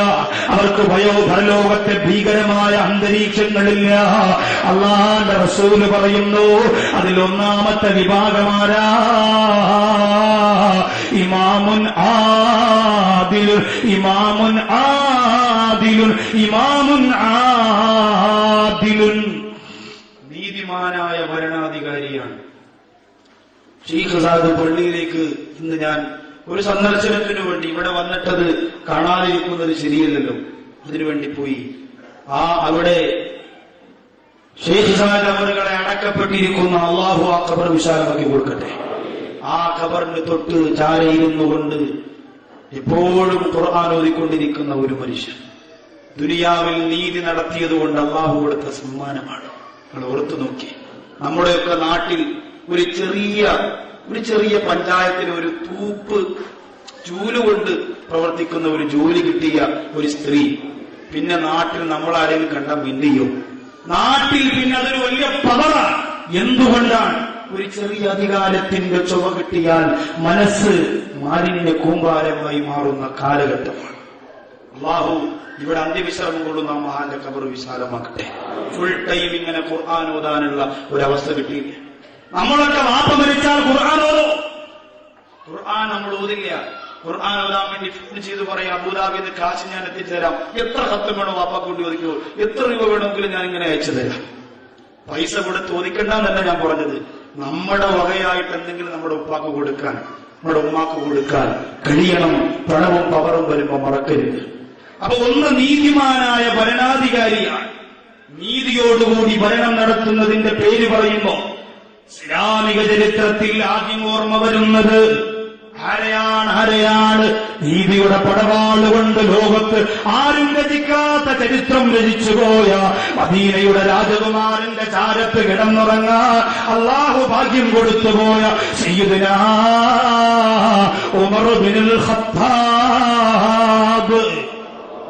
അവർക്ക് പരലോകത്തെ ഭീകരമായ അന്തരീക്ഷങ്ങളില്ല. അള്ളാന്റെ റസൂല് പറയുന്നു, അതിലൊന്നാമത്തെ വിഭാഗമാരാ? ഇമാമുൻ ആദിലുൻ, ഇമാമുൻ ആദിലുൻ, ഇമാമുൻ ആദിലുൻ. നീതിമാനായ ഭരണാധികാരിയാണ്. ഷെയ്ഖ് സാദ് പള്ളിയിലേക്ക് ഇന്ന് ഞാൻ ഒരു സന്ദർശനത്തിനു വേണ്ടി ഇവിടെ വന്നിട്ടത് കാണാതിരിക്കുന്നത് ശരിയല്ലല്ലോ, അതിനുവേണ്ടി പോയി. അവിടെ ഷെയ്ഖ് സാദ് അവരുകളെ അടക്കപ്പെട്ടിരിക്കുന്ന അള്ളാഹു ആ ഖബർ വിശാലമാക്കി കൊടുക്കട്ടെ. ആ ഖബറിന് തൊട്ട് ചാരയിരുന്നു കൊണ്ട് എപ്പോഴും ഖുർആൻ ഓതിക്കൊണ്ടിരിക്കുന്ന ഒരു മനുഷ്യൻ ദുനിയാവിൽ നീതി നടത്തിയതുകൊണ്ട് അള്ളാഹു കൊടുത്ത സമ്മാനമാണ്. നിങ്ങൾ ഓർത്തു നോക്കി, നമ്മുടെയൊക്കെ നാട്ടിൽ ഒരു ചെറിയ പഞ്ചായത്തിന് ഒരു തൂപ്പ് ചൂലുകൊണ്ട് പ്രവർത്തിക്കുന്ന ഒരു ജോലി കിട്ടിയ ഒരു സ്ത്രീ പിന്നെ നാട്ടിൽ നമ്മളാരെങ്കിലും കണ്ട മിന്നിയോ? നാട്ടിൽ പിന്നെ അതൊരു വലിയ പവറാണ്. എന്തുകൊണ്ടാണ്? ഒരു ചെറിയ അധികാരത്തിന്റെ ചുവ കിട്ടിയാൽ മനസ്സ് മാലിന്യ കൂമ്പാരമായി മാറുന്ന കാലഘട്ടമാണ്. അള്ളാഹു ഇവിടെ അന്ത്യവിശ്രമം കൊള്ളുന്ന മഹാന്റെ ഖബർ വിശാലമാക്കട്ടെ. ഫുൾ ടൈം ഇങ്ങനെ ഖുർആൻ ഓതാനുള്ള ഒരവസ്ഥ കിട്ടിയില്ല. നമ്മളൊക്കെ വാപ്പ മരിച്ചാൽ ഖുർആൻ ഓതോ? ഖുർആൻ നമ്മൾ ഓതില്ല. ഖുർആൻ ഓതാൻ വേണ്ടി ഫോൺ ചെയ്ത് പറയാം, അബൂദാബിന്ന് കാശ് ഞാൻ എത്തിച്ചേരാം, എത്ര സത്യം വേണോ വാപ്പ കൊണ്ട് ചോദിക്കുമോ, എത്ര രൂപ വേണമെങ്കിലും ഞാൻ ഇങ്ങനെ അയച്ചു തരാം. പൈസ കൊടുത്ത് ചോദിക്കണ്ടെന്നല്ല ഞാൻ പറഞ്ഞത്, നമ്മുടെ വകയായിട്ട് എന്തെങ്കിലും നമ്മുടെ ഉപ്പാക്ക് കൊടുക്കാൻ നമ്മുടെ ഉമ്മാക്ക് കൊടുക്കാൻ കഴിയണം. പണവും പവറും വരുമ്പോ മറക്കരുത്. അപ്പൊ ഒന്ന് നീതിമാനായ ഭരണാധികാരിയാണ്. നീതിയോടുകൂടി ഭരണം നടത്തുന്നതിന്റെ പേര് പറയുമ്പോ ഇസ്ലാമിക ചരിത്രത്തിൽ ആദ്യം ഓർമ്മ വരുന്നത് ആരെയാണ്? നീതിയുടെ പടവാളുകൊണ്ട് ലോകത്ത് ആരും രചിക്കാത്ത ചരിത്രം രചിച്ചുപോയ മദീനയുടെ രാജകുമാരന്റെ ചാരത്ത് കിടന്നുറങ്ങാൻ അല്ലാഹു ഭാഗ്യം കൊടുത്തുപോയ സയ്യിദുനാ ഉമർ ഇബ്നുൽ ഖത്താബ്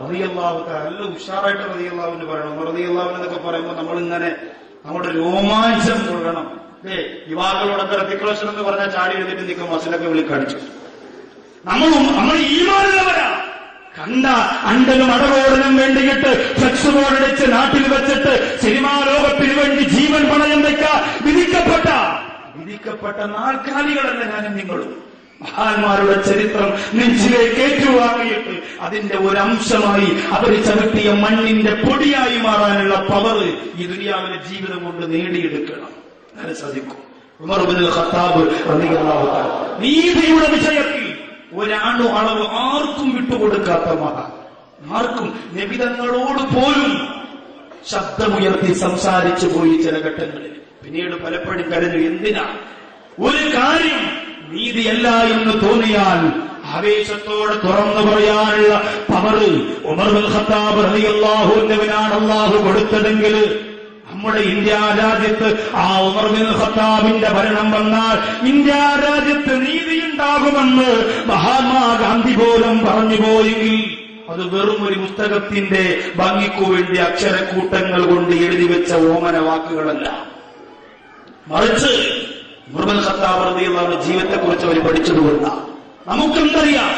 റളിയല്ലാഹു തആല. നല്ല ഉഷാറായിട്ട് റളിയല്ലാഹുവിന് പറയണം. ഉമർ റളിയല്ലാഹു എന്നൊക്കെ പറയുമ്പോൾ നമ്മളിങ്ങനെ നമ്മുടെ രോമാഞ്ചം കൊള്ളണം. യുവാക്കളോടൊക്കെ റെസിക്ലേഷൻ എന്ന് പറഞ്ഞാൽ ചാടി എഴുതിട്ട് നിൽക്കും, മസിലൊക്കെ വിളിക്കടിച്ചു. നമ്മൾ ഈമാനുള്ളവരാ. കണ്ട അണ്ടനും അടവോടനും വേണ്ടിയിട്ട് ഫ്ലക്സ് ബോർഡടിച്ച് നാട്ടിൽ വെച്ചിട്ട് സിനിമാ ലോകത്തിന് വേണ്ടി ജീവൻ പണയം വയ്ക്കാൻ വിധിക്കപ്പെട്ട നാൽക്കാലികളല്ല ഞാനും നിങ്ങളും. മഹാന്മാരുടെ ചരിത്രം നെഞ്ചിലേക്ക് ഏറ്റുവാങ്ങിയിട്ട് അതിന്റെ ഒരംശമായി അവർ ചവിട്ടിയ മണ്ണിന്റെ പൊടിയായി മാറാനുള്ള പവർ ഈ ദുനിയാവിലെ ജീവിതം കൊണ്ട് നേടിയെടുക്കണം. അങ്ങനെ സാധിക്കും. ഉമർ ഇബ്നുൽ ഖത്താബ് റളിയല്ലാഹു തആല നീതിയുടെ വിഷയത്തിൽ ഒരാണു അളവ് ആർക്കും വിട്ടുകൊടുക്കാത്ത മഹാൻ. ആർക്കും നബിതങ്ങളോട് പോലും ശബ്ദമുയർത്തി സംസാരിച്ചു പോയി ചില ഘട്ടങ്ങളിൽ. പിന്നീട് പലപ്പോഴും കരഞ്ഞു. എന്തിനാ? ഒരു കാര്യം നീതിയല്ല എന്ന് തോന്നിയാൽ ആവേശത്തോടെ തുറന്നു പറയാനുള്ള പവർ ഉമർ ഇബ്നുൽ ഖത്താബ് റളിയല്ലാഹു അൻഹുവിനാണ് അല്ലാഹു കൊടുത്തതെങ്കിൽ നമ്മുടെ ഇന്ത്യ രാജ്യത്ത് ആ ഉമർ ഇബ്നുൽ ഖത്താബിന്റെ ഭരണം വന്നാൽ ഇന്ത്യ രാജ്യത്ത് നീതിയുണ്ടാകുമെന്ന് മഹാത്മാഗാന്ധി പോലും പറഞ്ഞു പോയെങ്കിൽ അത് വെറും ഒരു പുസ്തകത്തിന്റെ ഭംഗിക്കു വേണ്ടി അക്ഷരക്കൂട്ടങ്ങൾ കൊണ്ട് എഴുതി വെച്ച ഓമന വാക്കുകളല്ല. മറിച്ച് ഉമർ ഇബ്നുൽ ഖത്താബ് റളിയല്ലാഹു ജീവിതത്തെക്കുറിച്ച് അവർ പഠിച്ചതുകൊണ്ടാണ്. നമുക്കെന്തറിയാം?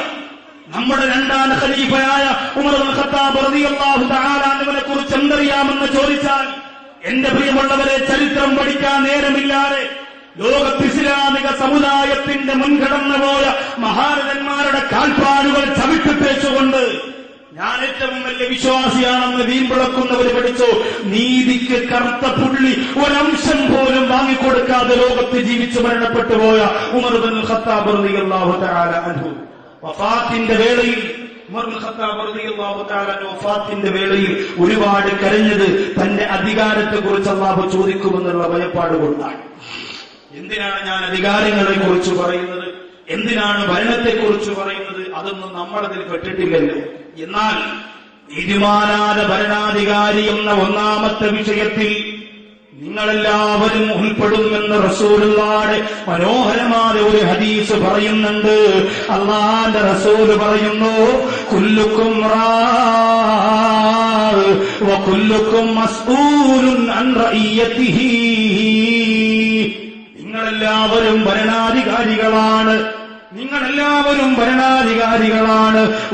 നമ്മുടെ രണ്ടാം ഖലീഫയായ ഉമർ ഇബ്നുൽ ഖത്താബ് റളിയല്ലാഹു തആല അൻഹുവിനെ കുറിച്ച് എന്തറിയാമെന്ന് ചോദിച്ചാൽ, എന്റെ പ്രിയമുള്ളവരെ, ചരിത്രം പഠിക്കാൻ നേരമില്ലാതെ ലോകത്ത് ഇസ്ലാമിക സമുദായത്തിന്റെ മുൻകടന്ന പോയ മഹാരഥന്മാരുടെ കാൽപ്പാടുകൾ ചവിട്ടിത്തേച്ചുകൊണ്ട് ഞാൻ ഏറ്റവും വലിയ വിശ്വാസിയാണെന്ന് വീമ്പിളക്കുന്നവർ പഠിച്ചു. നീതിക്ക് കറുത്ത പുള്ളി ഒരംശം പോലും വാങ്ങിക്കൊടുക്കാതെ ലോകത്ത് ജീവിച്ചു മരണപ്പെട്ടു പോയ ഉമർ ഇബ്നുൽ ഖത്താബ് റളിയല്ലാഹു തആല അൻഹു വഫാത്തിന്റെ വേളയിൽ ഉമർ ഇബ്നുൽ ഖത്താബ് റളിയല്ലാഹു തആല വഫാത്തിന്റെ വേളയിൽ ഒരുപാട് കരഞ്ഞത് തന്റെ അധികാരത്തെക്കുറിച്ച് അല്ലാഹു ചോദിക്കുമെന്നുള്ള ഭയപ്പാട് കൊണ്ടാണ്. എന്തിനാണ് ഞാൻ അധികാരങ്ങളെ കുറിച്ച് പറയുന്നത്? എന്തിനാണ് ഭരണത്തെക്കുറിച്ച് പറയുന്നത്? അതൊന്നും നമ്മളതിൽ പെട്ടിട്ടില്ലല്ലോ. എന്നാൽ നീതിമാനായ ഭരണാധികാരി എന്ന ഒന്നാമത്തെ വിഷയത്തിൽ നിങ്ങളെല്ലാവരും ഉൾപ്പെടുമെന്ന് റസൂലുള്ളാഹിയുടെ മനോഹരമായ ഒരു ഹദീസ് പറയുന്നുണ്ട്. അല്ലാഹുവിന്റെ റസൂല് പറയുന്നു, കുല്ലുക്കും റാഅ വ കുല്ലുക്കും മസ്ഊലുൻ അൻ റഇയതിഹി. നിങ്ങളെല്ലാവരും ഭരണാധികാരികളാണ്.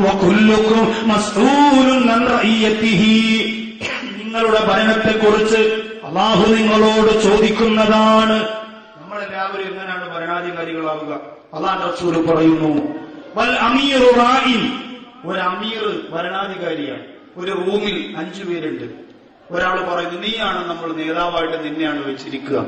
വകുല്ലുക്കും മസ്ഊലുൻ അൻ റഇയതിഹി. നിങ്ങളുടെ ഭരണത്തെക്കുറിച്ച് അല്ലാഹു നിങ്ങളോട് ചോദിക്കുന്നതാണ്. നമ്മളെല്ലാവരും എങ്ങനെയാണ് ഭരണാധികാരികളാവുക? അല്ലാഹുവിന്റെ റസൂൽ പറയുന്നു, വൽ അമീറു റാഇൻ. ഒരു അമീർ ഭരണാധികാരിയാണ്. ഒരു റൂമിൽ 5 പേരുണ്ട്. ഒരാൾ പറയുന്നു, നീയാണ് നമ്മൾ നേതാവായിട്ട് നിന്നെയാണ് വെച്ചിരിക്കുക,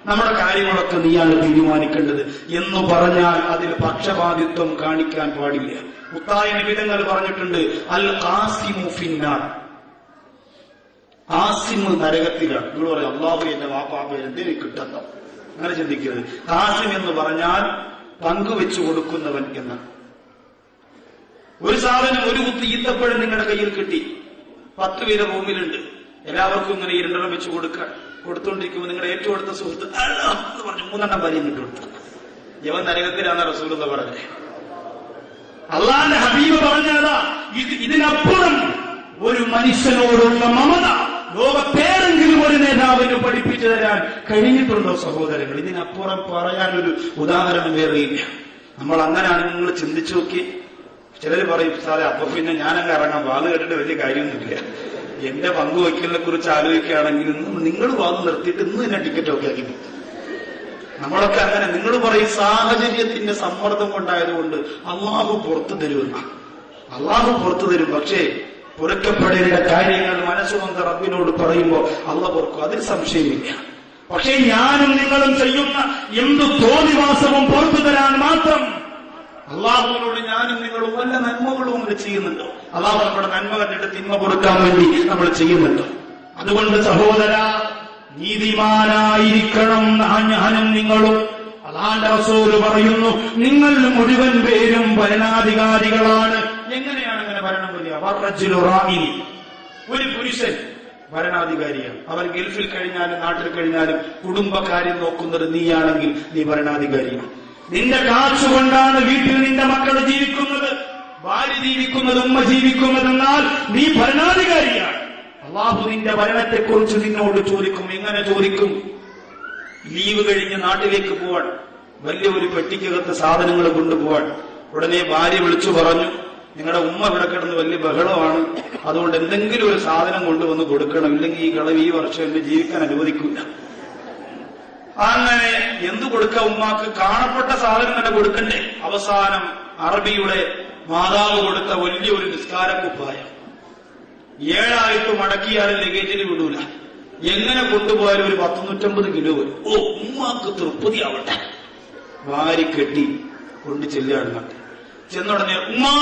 നമ്മുടെ കാര്യങ്ങളൊക്കെ നീയാണ് തീരുമാനിക്കേണ്ടത് എന്ന് പറഞ്ഞാൽ അതിൽ പക്ഷപാതിത്വം കാണിക്കാൻ പാടില്ല. മുത്തായ നിബിധങ്ങൾ പറഞ്ഞിട്ടുണ്ട്, അൽ ഖാസിമു ഫിന്നാർ. ഖാസിം നരകത്തിലാണ്. നിങ്ങൾ പറയും, അല്ലാഹു എന്റെ വാപ്പാപ്പ എന്തിനു കിട്ടുന്നു? അങ്ങനെ ചിന്തിക്കരുത്. ഖാസിം എന്ന് പറഞ്ഞാൽ പങ്കുവെച്ചു കൊടുക്കുന്നവൻ എന്നാണ്. ഒരു സാധനം, ഒരു കുത്തി ഈത്തപ്പഴം നിങ്ങളുടെ കയ്യിൽ കിട്ടി, 10 പേര് റൂമിലുണ്ട്, എല്ലാവർക്കും ഇങ്ങനെ 2 വെച്ച് കൊടുത്തോണ്ടിരിക്കുമ്പോൾ നിങ്ങളുടെ ഏറ്റവും അടുത്ത സുഹൃത്ത് എന്ന് പറഞ്ഞു 3 ഭാര്യം കിട്ടുകൊടുത്തു. യവൻ നരകത്തിലാണ് റസൂലുള്ളാഹി പറഞ്ഞത്. അല്ലാഹുവിന്റെ ഹബീബ് പറഞ്ഞതാ. ഇതിനപ്പുറം ഒരു മനുഷ്യനോടുള്ള മമത ലോകത്തേതെങ്കിലും ഒരു നേതാവിന് പഠിപ്പിച്ചു തരാൻ കഴിഞ്ഞിട്ടുണ്ടോ സഹോദരങ്ങൾ? ഇതിനപ്പുറം പറയാനൊരു ഉദാഹരണം വേറെയില്ല. നമ്മൾ അങ്ങനെയാണ്. നിങ്ങൾ ചിന്തിച്ചു നോക്കി. ചിലർ പറയും, സാറേ അപ്പൊ പിന്നെ ഞാനങ്ങ് ഇറങ്ങാം, വാത് കേട്ടിട്ട് വലിയ കാര്യമൊന്നുമില്ല. എന്റെ പങ്കുവയ്ക്കലിനെ കുറിച്ച് ആലോചിക്കുകയാണെങ്കിൽ നിങ്ങൾ വാത് നിർത്തിയിട്ട് ഇന്ന് തന്നെ ടിക്കറ്റ് ഒക്കെ ആക്കി. നമ്മളൊക്കെ അങ്ങനെ. നിങ്ങൾ പറയും സാഹചര്യത്തിന്റെ സമ്മർദ്ദം കൊണ്ടായതുകൊണ്ട് അള്ളാഹു പുറത്തു തരുമെന്ന. അള്ളാഹു പുറത്തു തരും. പക്ഷേ പൊറുക്കപ്പെടേണ്ട കാര്യങ്ങൾ മനസ്സുകൊണ്ട് റബ്ബിനോട് പറയുമ്പോൾ അള്ളാഹ് പൊറുക്കും, അതിൽ സംശയമില്ല. പക്ഷേ ഞാനും നിങ്ങളും ചെയ്യുന്ന എന്ത് തോന്നിവാസവും പുറത്തു തരാൻ മാത്രം അള്ളാഹുവിനോട് ഞാനും നിങ്ങളും വല്ല നന്മകളും നമ്മൾ ചെയ്യുന്നുണ്ടോ? അള്ളാഹു നമ്മുടെ നന്മ കണ്ടിട്ട് തിന്മ കൊടുക്കാൻ വേണ്ടി നമ്മൾ ചെയ്യുന്നുണ്ടോ? അതുകൊണ്ട് സഹോദര, നീതിമാനായിരിക്കണം ഞാനും നിങ്ങളും. അല്ലാഹുവിന്റെ റസൂല് പറയുന്നു, നിങ്ങൾ മുഴുവൻ പേരും ഭരണാധികാരികളാണ്. എങ്ങനെയാണ് അങ്ങനെ ഭരണം വരിക? വറജുലു റാഇൻ, ഒരു പുരുഷൻ ഭരണാധികാരിയാണ്. അവൻ ഗൾഫിൽ കഴിഞ്ഞാലും നാട്ടിൽ കഴിഞ്ഞാലും കുടുംബക്കാര്യം നോക്കുന്നത് നീയാണെങ്കിൽ നീ ഭരണാധികാരിയാണ്. നിന്റെ കാശുകൊണ്ടാണ് വീട്ടിൽ നിന്റെ മക്കൾ ജീവിക്കുന്നത്, ഭാര്യ ജീവിക്കുന്നത്, ഉമ്മ ജീവിക്കുന്നതെന്നാൽ നീ ഭരണാധികാരിയാണ്. അള്ളാഹു നിന്റെ ഭരണത്തെക്കുറിച്ച് നിന്നോട് ചോദിക്കും. എങ്ങനെ ചോദിക്കും? ലീവ് കഴിഞ്ഞ് നാട്ടിലേക്ക് പോവാൻ, വലിയ ഒരു പെട്ടിക്കകത്ത് സാധനങ്ങൾ കൊണ്ടുപോവാൻ. ഉടനെ ഭാര്യ വിളിച്ചു പറഞ്ഞു, നിങ്ങളുടെ ഉമ്മ ഇവിടെ കിടന്ന് വലിയ ബഹളമാണ്, അതുകൊണ്ട് എന്തെങ്കിലും ഒരു സാധനം കൊണ്ടുവന്ന് കൊടുക്കണം, ഇല്ലെങ്കിൽ ഈ കളവ് ഈ വർഷം എന്നെ ജീവിക്കാൻ അനുവദിക്കില്ല. അങ്ങനെ എന്തു കൊടുക്കാം ഉമ്മാക്ക്? കാണപ്പെട്ട സാധനം തന്നെ കൊടുക്കണ്ടേ? അവസാനം അറബിയുടെ മാതാവ് കൊടുത്ത വലിയൊരു നിസ്കാരക്കുപ്പായം 7 മടക്കിയാലും ലഗേജിൽ വിടൂല. എങ്ങനെ കൊണ്ടുപോയാലും ഒരു 150 കിലോ വരും. ഓ, ഉമ്മാക്ക് തൃപ്തിയാവട്ടെ, വാരി കെട്ടി കൊണ്ട് ചെല്ലുകയാണ്. ചെന്നുടനെ ഉമ്മാ,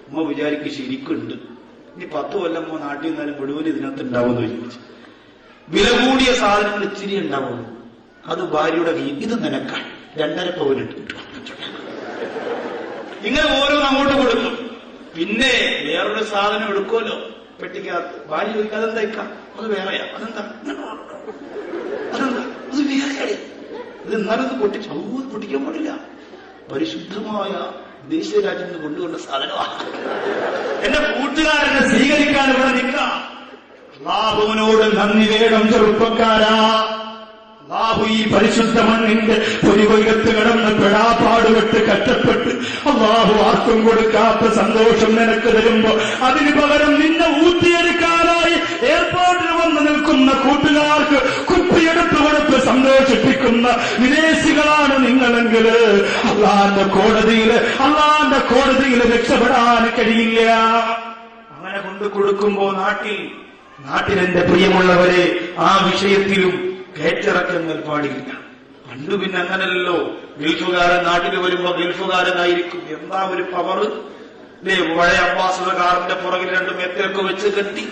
ഉമ്മ വിചാരിക്കും ശരിക്കുണ്ട്, ഇനി 10 കൊല്ലം നാട്ടിൽ നിന്നാലും മുഴുവൻ ഇതിനകത്ത് ഉണ്ടാവുമെന്ന് വിചാരിച്ചു. വില കൂടിയ സാധനങ്ങൾ ഇച്ചിരി ഉണ്ടാവുന്നു. അത് ഭാര്യയുടെ കയ്യിൽ, ഇത് നിനക്കാണ്, 2.5 പവനുണ്ട്. ഇങ്ങനെ ഓരോന്ന് അങ്ങോട്ട് കൊടുക്കും. പിന്നെ വേറൊരു സാധനം എടുക്കുമല്ലോ പെട്ടിക്കകത്ത്. ഭാര്യ ചോദിക്കും, അതെന്താ? അത് വേറെയാ. അതെന്താ? അത് വേറെയാണ്. ഇത് എന്നാലത് പൊട്ടിക്കാൻ പാടില്ല. പരിശുദ്ധമായ ദേശീയ രാജ്യം നിന്ന് കൊണ്ടുവന്ന സാധനമാണ്. എന്റെ കൂട്ടുകാരനെ സ്വീകരിക്കാൻ ഇവിടെ നിൽക്കാം. അല്ലാഹുവിനോട് നന്ദി വേണം ചെറുപ്പക്കാരാ. അല്ലാഹു ഈ പരിശുദ്ധ മണ്ണിന്റെ ഒരു കൊയ്യത്ത് കിടന്ന് പെടാപ്പാടുപെട്ട് കഷ്ടപ്പെട്ട് അല്ലാഹു ആർക്കും കൊടുക്കാത്ത സന്തോഷം നിനക്ക് തരുമ്പോ അതിന് പകരം നിന്നെ ഊറ്റിയെടുക്കാനായി എയർപോർട്ടിൽ വന്ന് നിൽക്കുന്ന കൂട്ടുകാർക്ക് കുപ്പിയെടുത്ത് കൊടുത്ത് സന്തോഷിപ്പിക്കുന്ന വിദേശികളാണ് നിങ്ങളെങ്കിൽ അള്ളാന്റെ കോടതിയിൽ രക്ഷപ്പെടാൻ കഴിയില്ല. അങ്ങനെ കൊണ്ടു കൊടുക്കുമ്പോ നാട്ടിലെന്റെ പ്രിയമുള്ളവരെ, ആ വിഷയത്തിലും കയറ്റിറക്കങ്ങൾ പാടില്ല. പണ്ട് പിന്നെ അങ്ങനല്ലോ. ഗൾഫുകാരൻ നാട്ടിൽ വരുമ്പോ ഗൾഫുകാരനായിരിക്കും. എന്താ ഒരു പവർ അല്ലേ? പഴയ അബ്ബാസുടെ കാറിന്റെ പുറകിൽ 2 മെത്തയൊക്കെ വെച്ച് കെട്ടി,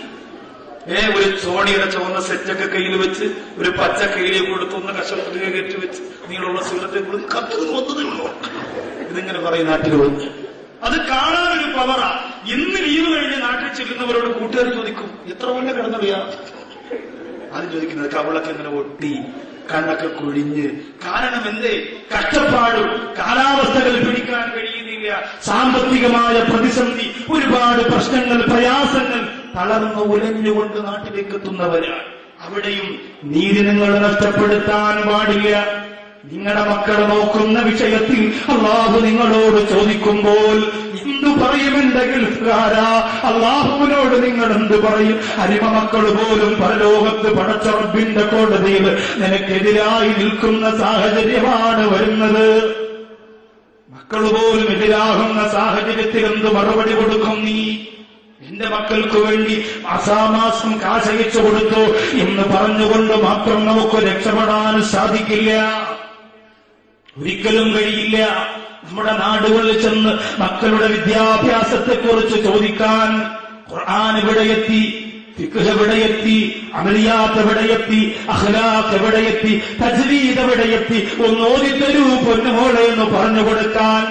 ഒരു സോണിയുടെ ചുവന്ന സെറ്റൊക്കെ കയ്യിൽ വെച്ച്, ഒരു പച്ച കയ്യിലേക്ക് കൊടുത്ത്, 1 കഷണത്തിലേക്ക് കയറ്റി വെച്ച്, നീളുള്ള സുഹൃത്തെ കൊടുത്ത് കത്തുന്നു വന്നതല്ലോ. ഇതിങ്ങനെ പറയും നാട്ടിൽ വന്ന്. അത് കാണാനൊരു പവറാ. ഇന്ന് ലീവ് കഴിഞ്ഞ് നാട്ടിൽ ചെല്ലുന്നവരോട് കൂട്ടുകാർ ചോദിക്കും, എത്ര കൊല്ലം കിടന്നറിയാ? അത് ചോദിക്കുന്നത് കവളൊക്കെ ഇങ്ങനെ ഒട്ടി, കണ്ണൊക്കെ കുഴിഞ്ഞ്. കാരണം എന്തേ? കഷ്ടപ്പാടും കാലാവസ്ഥകൾ പിടിക്കാൻ കഴിയുന്നില്ല, സാമ്പത്തികമായ പ്രതിസന്ധി, ഒരുപാട് പ്രശ്നങ്ങൾ, പ്രയാസങ്ങൾ, തളർന്ന് ഉലഞ്ഞുകൊണ്ട് നാട്ടിലേക്ക് എത്തുന്നവരാണ്. അവിടെയും നീതി നിങ്ങൾ നഷ്ടപ്പെടുത്താൻ പാടില്ല. നിങ്ങളുടെ മക്കളെ നോക്കുന്ന വിഷയത്തിൽ അള്ളാഹു നിങ്ങളോട് ചോദിക്കുമ്പോൾ എന്തു പറയുമെന്റെ ഗൾഫുകാരാ? അള്ളാഹുവിനോട് നിങ്ങൾ എന്ത് പറയും? അരിമ മക്കൾ പോലും പരലോകത്ത് പടച്ച റബ്ബിന്റെ കോടതിയിൽ നിനക്കെതിരായി നിൽക്കുന്ന സാഹചര്യമാണ് വരുന്നത്. മക്കൾ പോലും എതിരാകുന്ന സാഹചര്യത്തിൽ എന്ത് മറുപടി കൊടുക്കും നീ? എന്റെ മക്കൾക്ക് വേണ്ടി മാസാമാസം കാശയച്ചു കൊടുത്തു എന്ന് പറഞ്ഞുകൊണ്ട് മാത്രം നമുക്ക് രക്ഷപ്പെടാൻ സാധിക്കില്ല, ഒരിക്കലും കഴിയില്ല. നമ്മുടെ നാടുകളിൽ ചെന്ന് മക്കളുടെ വിദ്യാഭ്യാസത്തെക്കുറിച്ച് ചോദിക്കാൻ ഖുർആൻ എവിടെയെത്തി, ഫിഖ് എവിടെയെത്തി, അമലിയാത്ത് എവിടെയെത്തി, അഖ്ലാഖ് എവിടെയെത്തി, തജ്വീദ് എവിടെയെത്തി, ഒന്ന് ഓതിത്തരൂ പൊന്നുമോളെ എന്ന് പറഞ്ഞു കൊടുക്കാൻ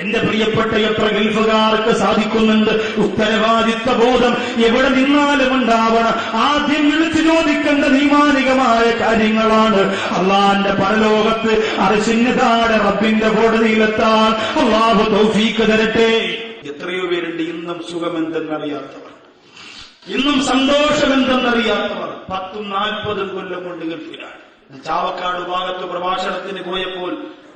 എന്റെ പ്രിയപ്പെട്ട എത്ര ഗൾഫുകാർക്ക് സാധിക്കുന്നുണ്ട്? ഉത്തരവാദിത്വ ബോധം എവിടെ നിന്നാലും ഉണ്ടാവണം. ആദ്യം വിളിച്ചു ചോദിക്കേണ്ട നീമാനികമായ കാര്യങ്ങളാണ്. അള്ളാന്റെ പരലോകത്ത് അർശിന്നതാടെ റബ്ബിന്റെ കോടതിയിലെത്താൻ അള്ളാഹു തൗഫീഖ് തരട്ടെ. എത്രയോ പേരുണ്ട് ഇന്നും സുഖമെന്തെന്നറിയാത്തവർ, ഇന്നും സന്തോഷമെന്തെന്നറിയാത്തവർ. 10-40 കൊല്ലം കൊണ്ട് ഗൾഫിലാണ്. ചാവക്കാട് ഭാഗത്ത് പ്രഭാഷണത്തിന് പോയപ്പോൾ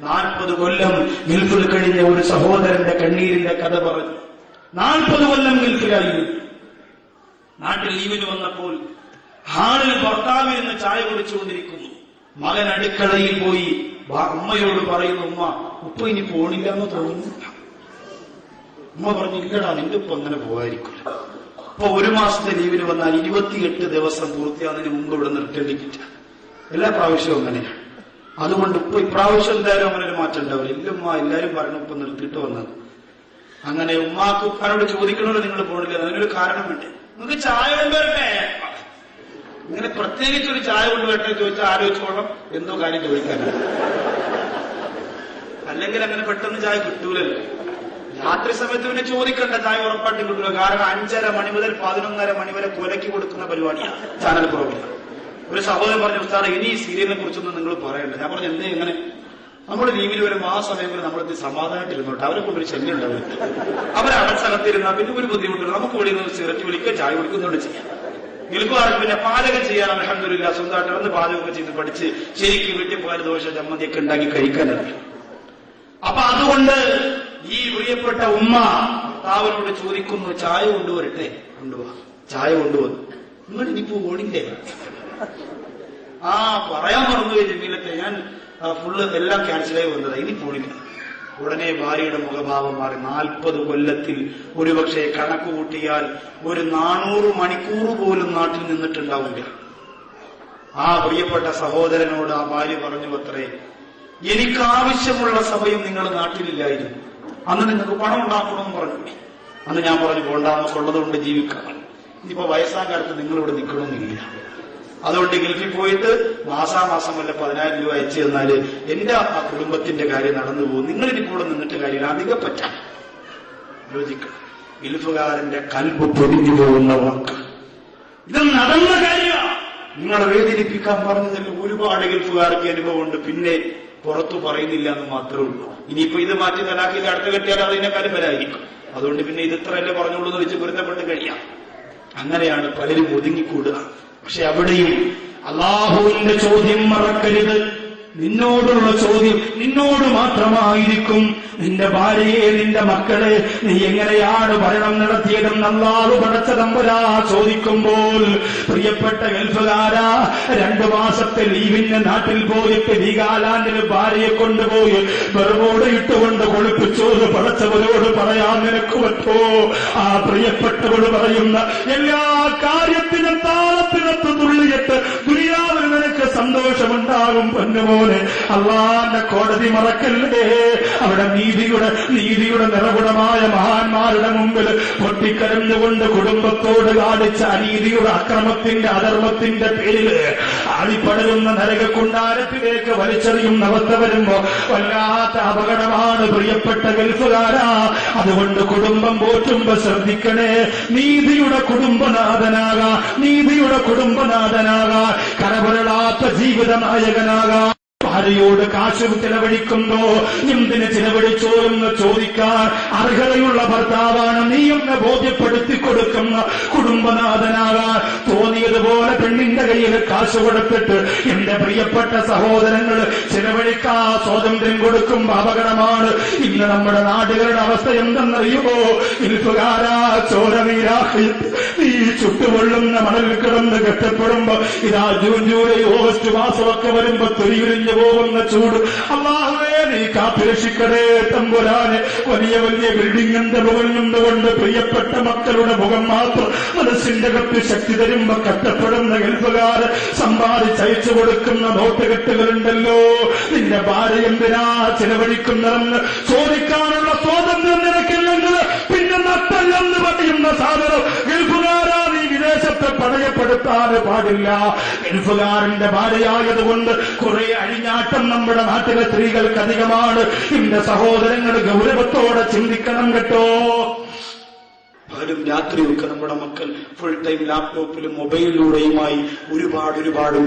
40 കൊല്ലം ഗൾഫിൽ കഴിഞ്ഞ ഒരു സഹോദരന്റെ കണ്ണീരിന്റെ കഥ പറഞ്ഞു. 40 കൊല്ലം ഗൾഫിലായിരുന്നു. നാട്ടിൽ ലീവിന് വന്നപ്പോൾ ഹാളിൽ ഭർത്താവിരുന്ന് ചായ കുടിച്ചുകൊണ്ടിരിക്കുന്നു. മകൻ അടുക്കളയിൽ പോയി ഉമ്മയോട് പറയുന്നു, ഉപ്പ ഇനി പോണില്ല എന്ന് തോന്നുന്നില്ല. ഉമ്മ പറഞ്ഞു, ഇല്ലടാ നിന്റെ ഉപ്പ അങ്ങനെ പോകാതിരിക്കില്ല. അപ്പൊ 1 മാസത്തെ ലീവിന് വന്നാൽ 28 ദിവസം പൂർത്തിയാകുന്നതിന് മുമ്പ് ഇവിടെ നിർത്തേണ്ടിക്കില്ല. എല്ലാ പ്രാവശ്യവും അങ്ങനെയാണ്. അതുകൊണ്ട് ഇപ്പൊ ഇപ്രാവശ്യം എന്തായാലും അങ്ങനെ ഒരു മാറ്റം ഉണ്ടാവില്ല. ഇല്ലമ്മ എല്ലാരും പറഞ്ഞു ഇപ്പൊ നിർത്തിയിട്ട് വന്നത്. അങ്ങനെ ഉമ്മാക്ക് ഉപ്പാനോട് ചോദിക്കണമല്ലോ നിങ്ങൾ പോണില്ല, അതിനൊരു കാരണം വേണ്ടേ, നിങ്ങൾക്ക് ചായ കൊണ്ടുവരട്ടെ, ഇങ്ങനെ പ്രത്യേകിച്ചൊരു ചായ കൊണ്ടുവരട്ടെ ചോദിച്ചാൽ ആലോചിച്ചോളം എന്തോ കാര്യം ചോദിക്കാനാണ്. അല്ലെങ്കിൽ അങ്ങനെ പെട്ടെന്ന് ചായ കിട്ടൂലല്ലോ. രാത്രി സമയത്ത് പിന്നെ ചോദിക്കണ്ട, ചായ ഉറപ്പായിട്ട് കിട്ടൂല. കാരണം 5:30 മണി മുതൽ 11:30 മണി വരെ കൊലയ്ക്ക് കൊടുക്കുന്ന പരിപാടിയാണ് ചാനൽ പ്രോഗ്രാം. ഒരു സഹോദരൻ പറഞ്ഞു, ഉസ്താദ് ഇനി ഈ സീരിയലിനെ കുറിച്ചൊന്നും നിങ്ങൾ പറയണ്ട. ഞാൻ പറഞ്ഞു എന്തേ എങ്ങനെ, നമ്മൾ ലീവിൽ വരുമ്പോൾ ആ സമയങ്ങളിൽ നമ്മളത് സമാധാനമായിട്ടിരുന്നോട്ടെ, അവരെ കൊണ്ടൊരു ശല്യം ഉണ്ടാവില്ല. അവരവിടെ സ്ഥലത്തിരുന്നാൽ പിന്നെ ഒരു ബുദ്ധിമുട്ടില്ല. നമുക്ക് ഇവിടെ നിന്ന് സിഗരറ്റ് വിളിക്കുക, ചായ കുടിക്കുന്നുണ്ട് ചെയ്യാം. ഗൾഫുകാർക്ക് പിന്നെ പാചകം ചെയ്യാൻ അൽഹംദുലില്ലാഹ് സ്വന്തമായിട്ട് ഇറന്ന് പാചകമൊക്കെ ചെയ്ത് പഠിച്ച് ശരിക്കും വീട്ടിൽ പോയാൽ ദോശ ചമ്മന്തിയൊക്കെ ഉണ്ടാക്കി കഴിക്കാനറിയാം. അപ്പൊ അതുകൊണ്ട് ഈ പ്രിയപ്പെട്ട ഉമ്മ ഭർത്താവിനോട് ചോദിക്കുന്നു, ചായ കൊണ്ടുവരട്ടെ, കൊണ്ടുപോവാ, ചായ കൊണ്ടുവന്നു. നിങ്ങൾ ഇനിയിപ്പോ ഓടിണ്ടേ? ആ പറയാൻ മറന്നുപോയി ജമീലത്തെ, ഞാൻ ഫുള്ള് എല്ലാം ക്യാൻസലായി വന്നതാ, ഇനി പോണില്ല. ഉടനെ ഭാര്യയുടെ മുഖഭാവം മാറി. 40 കൊല്ലത്തിൽ ഒരുപക്ഷെ കണക്ക് കൂട്ടിയാൽ ഒരു 400 മണിക്കൂർ പോലും നാട്ടിൽ നിന്നിട്ടുണ്ടാവില്ല. ആ പ്രിയപ്പെട്ട സഹോദരനോട് ആ ഭാര്യ പറഞ്ഞു അത്രേ, എനിക്കാവശ്യമുള്ള സമയം നിങ്ങൾ നാട്ടിലില്ലായിരുന്നു, അന്ന് നിങ്ങൾക്ക് പണം ഉണ്ടാക്കണമെന്ന് പറഞ്ഞു. അന്ന് ഞാൻ പറഞ്ഞു പോണ്ട, നമുക്കുള്ളതുകൊണ്ട് ജീവിക്കാം. ഇനിയിപ്പോ വയസ്സാം കാലത്ത് നിങ്ങളിവിടെ നിൽക്കണമെന്നില്ല. അതുകൊണ്ട് ഗൾഫിൽ പോയിട്ട് മാസാമാസം വല്ല 10,000 രൂപ അയച്ചു തന്നാല് എന്റെ ആ കുടുംബത്തിന്റെ കാര്യം നടന്നു പോകും. നിങ്ങളിനിപ്പോ ഇവിടെ നിന്നിട്ട് കാര്യമില്ല, അധികം പറ്റാം. ആലോചിക്കണം, ഗൾഫുകാരന്റെ കൽബ് പൊടിഞ്ഞു പോകുന്ന വാക്ക്. ഇത് നടന്ന കാര്യമാണ്. നിങ്ങളെ വേദനിപ്പിക്കാൻ പറഞ്ഞതിൽ ഒരുപാട് ഗൾഫുകാർക്ക് അനുഭവമുണ്ട്. പിന്നെ പുറത്തു പറയുന്നില്ല എന്ന് മാത്രമേ ഉള്ളൂ. ഇനിയിപ്പോ ഇത് മാറ്റി തലാഖിൽ അടുത്ത് കെട്ടിയാൽ അതിനെക്കാളും വരായിരിക്കും. അതുകൊണ്ട് പിന്നെ ഇത് ഇത്രയല്ലേ പറഞ്ഞുള്ളൂ എന്ന് വെച്ച് പൊരുത്തപ്പെട്ട് കഴിയാം. അങ്ങനെയാണ് പലരും ഒതുങ്ങിക്കൂടുക. പക്ഷെ അവിടെയും അല്ലാഹുവിന്റെ ചോദ്യം മറക്കരുത്. നിന്നോടുള്ള ചോദ്യം നിന്നോട് മാത്രമായിരിക്കും. നിന്റെ ഭാര്യയെ, നിന്റെ മക്കളെ നീ എങ്ങനെയാണ് ഭരണം നടത്തിയതെന്ന് അല്ലാഹു പടച്ച തമ്പുരാ ചോദിക്കുമ്പോൾ, പ്രിയപ്പെട്ട ഗൾഫുകാരാ, 2 മാസത്തെ ലീവിന് നാട്ടിൽ പോയിട്ട് വീഗാലാൻഡിന് ഭാര്യയെ കൊണ്ടുപോയി വെറുമോട് ഇട്ടുകൊണ്ട് കുളിപ്പിച്ചോട് പടച്ചവരോട് പറയാൻ നിനക്ക് പറ്റോ? ആ പ്രിയപ്പെട്ടവൾ പറയുന്ന എല്ലാ കാര്യത്തിനും താളത്തിനൊത്ത് തുള്ളിയിട്ട് ദുനിയാവിൽ നിനക്ക് സന്തോഷമുണ്ടാകും പൊന്നുമോനെ. അള്ളാന്റെ കോടതി മറക്കല്ലേ. അവിടെ നീതിയുടെ നിറകുടമായ മഹാന്മാരുടെ മുമ്പിൽ പൊട്ടിക്കരഞ്ഞുകൊണ്ട് കുടുംബത്തോട് കാണിച്ച അനീതിയുടെ അക്രമത്തിന്റെ അധർമ്മത്തിന്റെ പേരിൽ ആടിപ്പടരുന്ന നരകക്കുണ്ടാരത്തിലേക്ക് വലിച്ചെറിയുന്ന അവസ്ഥ വരുമ്പോ വല്ലാത്ത അപകടമാണ് പ്രിയപ്പെട്ട ഗൾഫുകാരാ. അതുകൊണ്ട് കുടുംബം പോറ്റുമ്പോ ശ്രദ്ധിക്കണേ. നീതിയുടെ കുടുംബനാഥനാകാ, കരപുരളാത്ത ജീവിത നായകനാകാ. ഭാര്യയോട് കാശ് ചിലവഴിക്കുമ്പോ എന്തിന് ചിലവഴിച്ചോ എന്ന് ചോദിക്കാൻ അർഹതയുള്ള ഭർത്താവാണ് നീയെന്ന് ബോധ്യപ്പെടുത്തി കൊടുക്കുന്ന കുടുംബനാഥനാകാൻ. തോന്നിയതുപോലെ പെണ്ണിന്റെ കയ്യിൽ കാശ് കൊടുത്തിട്ട് എന്റെ പ്രിയപ്പെട്ട സഹോദരങ്ങൾ ചിലവഴിക്കാൻ സ്വാതന്ത്ര്യം കൊടുക്കുമ്പോ അപകടമാണ്. ഇന്ന് നമ്മുടെ നാടുകളുടെ അവസ്ഥ എന്തെന്നറിയുമോ? ഗൾഫുകാരാ, ചോരവീരാഹി, നീ ചുട്ടുകൊള്ളുന്ന മണലിൽ കിടന്ന് കെട്ടപ്പെടുമ്പോ ഇതാ ജൂൺ ജൂലൈ ഓഗസ്റ്റ് മാസമൊക്കെ വരുമ്പോ തൊലിയുരിഞ്ഞ് പോകുന്ന ചൂട് അല്ലാഹുവേ നീ കാത്തുരക്ഷിക്കണേ തമ്പുരാനെ. വലിയ ബിൽഡിങ്ങിന്റെ മുകളിൽ നിന്നുകൊണ്ട് പ്രിയപ്പെട്ട മക്കളുടെ മുഖം മാത്രം മനസ്സിന്റെ കത്ത് ശക്തി തരുമ്പോ കഷ്ടപ്പെടുന്ന ഗൾഫുകാർ സമ്പാദിച്ചയച്ചു കൊടുക്കുന്ന നോട്ടുകെട്ടുകളുണ്ടല്ലോ. നിന്റെ ഭാര്യ എന്തിനാ ചിലവഴിക്കുന്നതെന്ന് ചോദിക്കാനുള്ള സ്വാതന്ത്ര്യം നിനക്കില്ലെങ്കിൽ പിന്നെ നട്ടല്ലെന്ന് പറയുന്ന സാധനം ഗൾഫുകാരാ നീ വിദേശത്തെ പണയപ്പെടുത്താൻ പാടില്ല. ഗൾഫുകാരന്റെ ഭാര്യയായതുകൊണ്ട് കുറെ അഴിഞ്ഞാട്ടം നമ്മുടെ നാട്ടിലെ സ്ത്രീകൾക്ക് അധികമാണ്. എന്റെ സഹോദരങ്ങൾ ഗൗരവത്തോടെ ചിന്തിക്കണം കേട്ടോ. പകലും രാത്രിയൊക്കെ നമ്മുടെ മക്കൾ ഫുൾ ടൈം ലാപ്ടോപ്പിലും മൊബൈലിലൂടെയുമായി ഒരുപാട്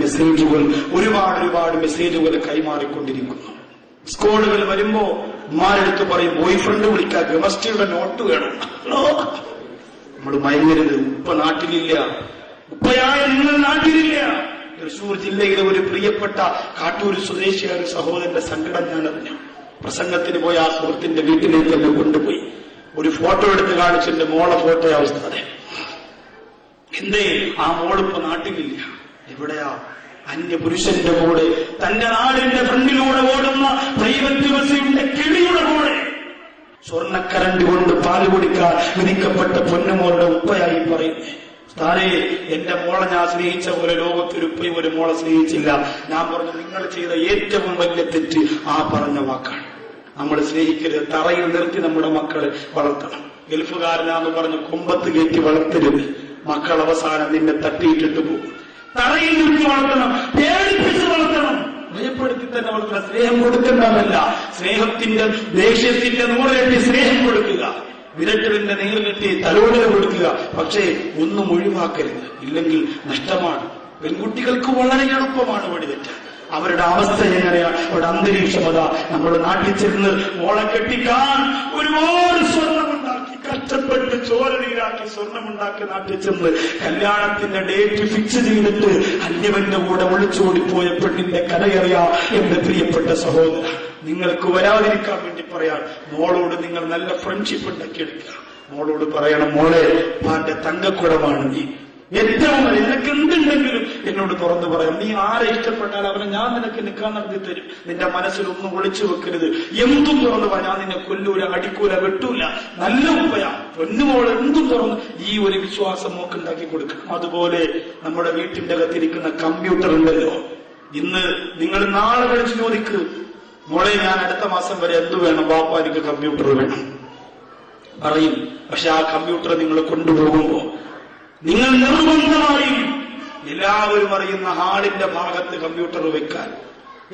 മെസ്സേജുകൾ കൈമാറിക്കൊണ്ടിരിക്കുന്നു. സ്കൂളുകൾ വരുമ്പോ ഉമ്മാരെടുത്ത് പറയും ബോയ് ഫ്രണ്ട് വിളിക്കാൻ കെമിസ്ട്രിയുടെ നോട്ട് വേണം. നമ്മൾ മയങ്ങരുത്. ഉപ്പ നാട്ടിലില്ല, ഉപ്പയായ നിങ്ങൾ നാട്ടിലില്ല. തൃശൂർ ജില്ലയിലെ ഒരു പ്രിയപ്പെട്ട കാട്ടൂർ സ്വദേശിയായ ഒരു സഹോദരന്റെ സങ്കടം ഞാൻ അറിഞ്ഞു. പ്രസംഗത്തിന് പോയ ആ സുഹൃത്തിന്റെ വീട്ടിലേക്ക് എന്നെ കൊണ്ടുപോയി ഒരു ഫോട്ടോ എടുത്ത് കാണിച്ചെന്റെ മോളെ ഫോട്ടോ അവസ്ഥ. അതെ, എന്തേ ആ മോളിപ്പോ നാട്ടിലില്ല. എവിടെയാ? അന്യപുരുഷന്റെ കൂടെ, തന്റെ നാടിന്റെ ഫ്രണ്ടിലൂടെ ഓടുന്ന പ്രൈവറ്റ് ബസ്സിന്റെ കിളിയുടെ കൂടെ സ്വർണ്ണക്കരണ്ട് കൊണ്ട് പാല് കുടിക്കാൻ വിധിക്കപ്പെട്ട പൊന്നുമോളുടെ ഉപ്പയായി പറയുന്നേ. താനേ എന്റെ മോളെ ഞാൻ സ്നേഹിച്ച പോലെ ലോകത്തൊരു ഉപ്പയും ഒരു മോളെ സ്നേഹിച്ചില്ല. ഞാൻ പറഞ്ഞു, നിങ്ങൾ ചെയ്ത ഏറ്റവും വലിയ തെറ്റ് ആ പറഞ്ഞ വാക്കാണ്. നമ്മൾ സ്നേഹിക്കരുത്. തറയിൽ നിർത്തി നമ്മുടെ മക്കളെ വളർത്തണം. ഗൾഫുകാരനാന്ന് പറഞ്ഞ് കൊമ്പത്ത് കയറ്റി വളർത്തരുത്. മക്കൾ അവസാനം നിന്നെ തട്ടിയിട്ടിട്ട് പോകും. തറയിൽ നിർത്തി വളർത്തണം, പേടിപ്പിച്ച് വളർത്തണം, ഭയപ്പെടുത്തി തന്നെ വളർത്തണം. സ്നേഹം കൊടുക്കേണ്ടതല്ല, സ്നേഹത്തിന്റെ ദേഷ്യത്തിന്റെ നൂറിരട്ടി സ്നേഹം കൊടുക്കുക. വിരട്ടലിന്റെ നേരിട്ട് തലോടൽ കൊടുക്കുക. പക്ഷേ ഒന്നും ഒഴിവാക്കരുത്, ഇല്ലെങ്കിൽ നഷ്ടമാണ്. പെൺകുട്ടികൾക്ക് വളരെ എളുപ്പമാണ് വഴിതെറ്റാൻ. അവരുടെ അവസ്ഥ എങ്ങനെയാണ്, അവരുടെ അന്തരീക്ഷമത. നമ്മുടെ നാട്ടിൽ ചെന്ന് മോളെ കെട്ടിക്കാൻ ഒരുപാട് സ്വർണമുണ്ടാക്കി, കഷ്ടപ്പെട്ട് ചോരനീരാക്കി സ്വർണമുണ്ടാക്കി നാട്ടിൽ ചെന്ന് കല്യാണത്തിന്റെ ഡേറ്റ് ഫിക്സ് ചെയ്തിട്ട് അന്യവന്റെ കൂടെ ഒളിച്ചോടിപ്പോയ പെണ്ണിന്റെ കഥയറിയാ. എന്റെ പ്രിയപ്പെട്ട സഹോദര, നിങ്ങൾക്ക് വരാതിരിക്കാൻ വേണ്ടി പറയാൻ, മോളോട് നിങ്ങൾ നല്ല ഫ്രണ്ട്ഷിപ്പ് ഉണ്ടാക്കിയെടുക്കുക. മോളോട് പറയണം, മോളെ പാന്റെ തങ്കക്കുടമാണ് നീ. ഏറ്റവും നിനക്ക് എന്തുണ്ടെങ്കിലും എന്നോട് തുറന്നു പറയാം. നീ ആരെ ഇഷ്ടപ്പെട്ടാൽ അവനെ ഞാൻ നിനക്ക് നിൽക്കാൻ നടത്തി തരും. നിന്റെ മനസ്സിലൊന്നും ഒളിച്ചു വെക്കരുത്. എന്തും തുറന്നു പറയാം. ഞാൻ നിന്നെ കൊല്ലൂല, അടിക്കൂല, വെട്ടൂല. നല്ല ഉപ്പയാ പൊന്നുമോൾ. എന്തും തുറന്ന് ഈ ഒരു വിശ്വാസം മോക്കുണ്ടാക്കി കൊടുക്കണം. അതുപോലെ നമ്മുടെ വീട്ടിന്റെ അകത്തിരിക്കുന്ന കമ്പ്യൂട്ടർ ഉണ്ടല്ലോ, ഇന്ന് നിങ്ങൾ നാളെ വിളിച്ച് ചോദിക്ക്, മോളെ ഞാൻ അടുത്ത മാസം വരെ എന്ത് വേണം, ബാപ്പ എനിക്ക് കമ്പ്യൂട്ടർ വേണം പറയും. പക്ഷെ ആ കമ്പ്യൂട്ടർ നിങ്ങൾ കൊണ്ടുപോകുമ്പോ നിങ്ങൾ നിർബന്ധമായും എല്ലാവരും അറിയുന്ന ഹാളിന്റെ ഭാഗത്ത് കമ്പ്യൂട്ടർ വെക്കാൻ,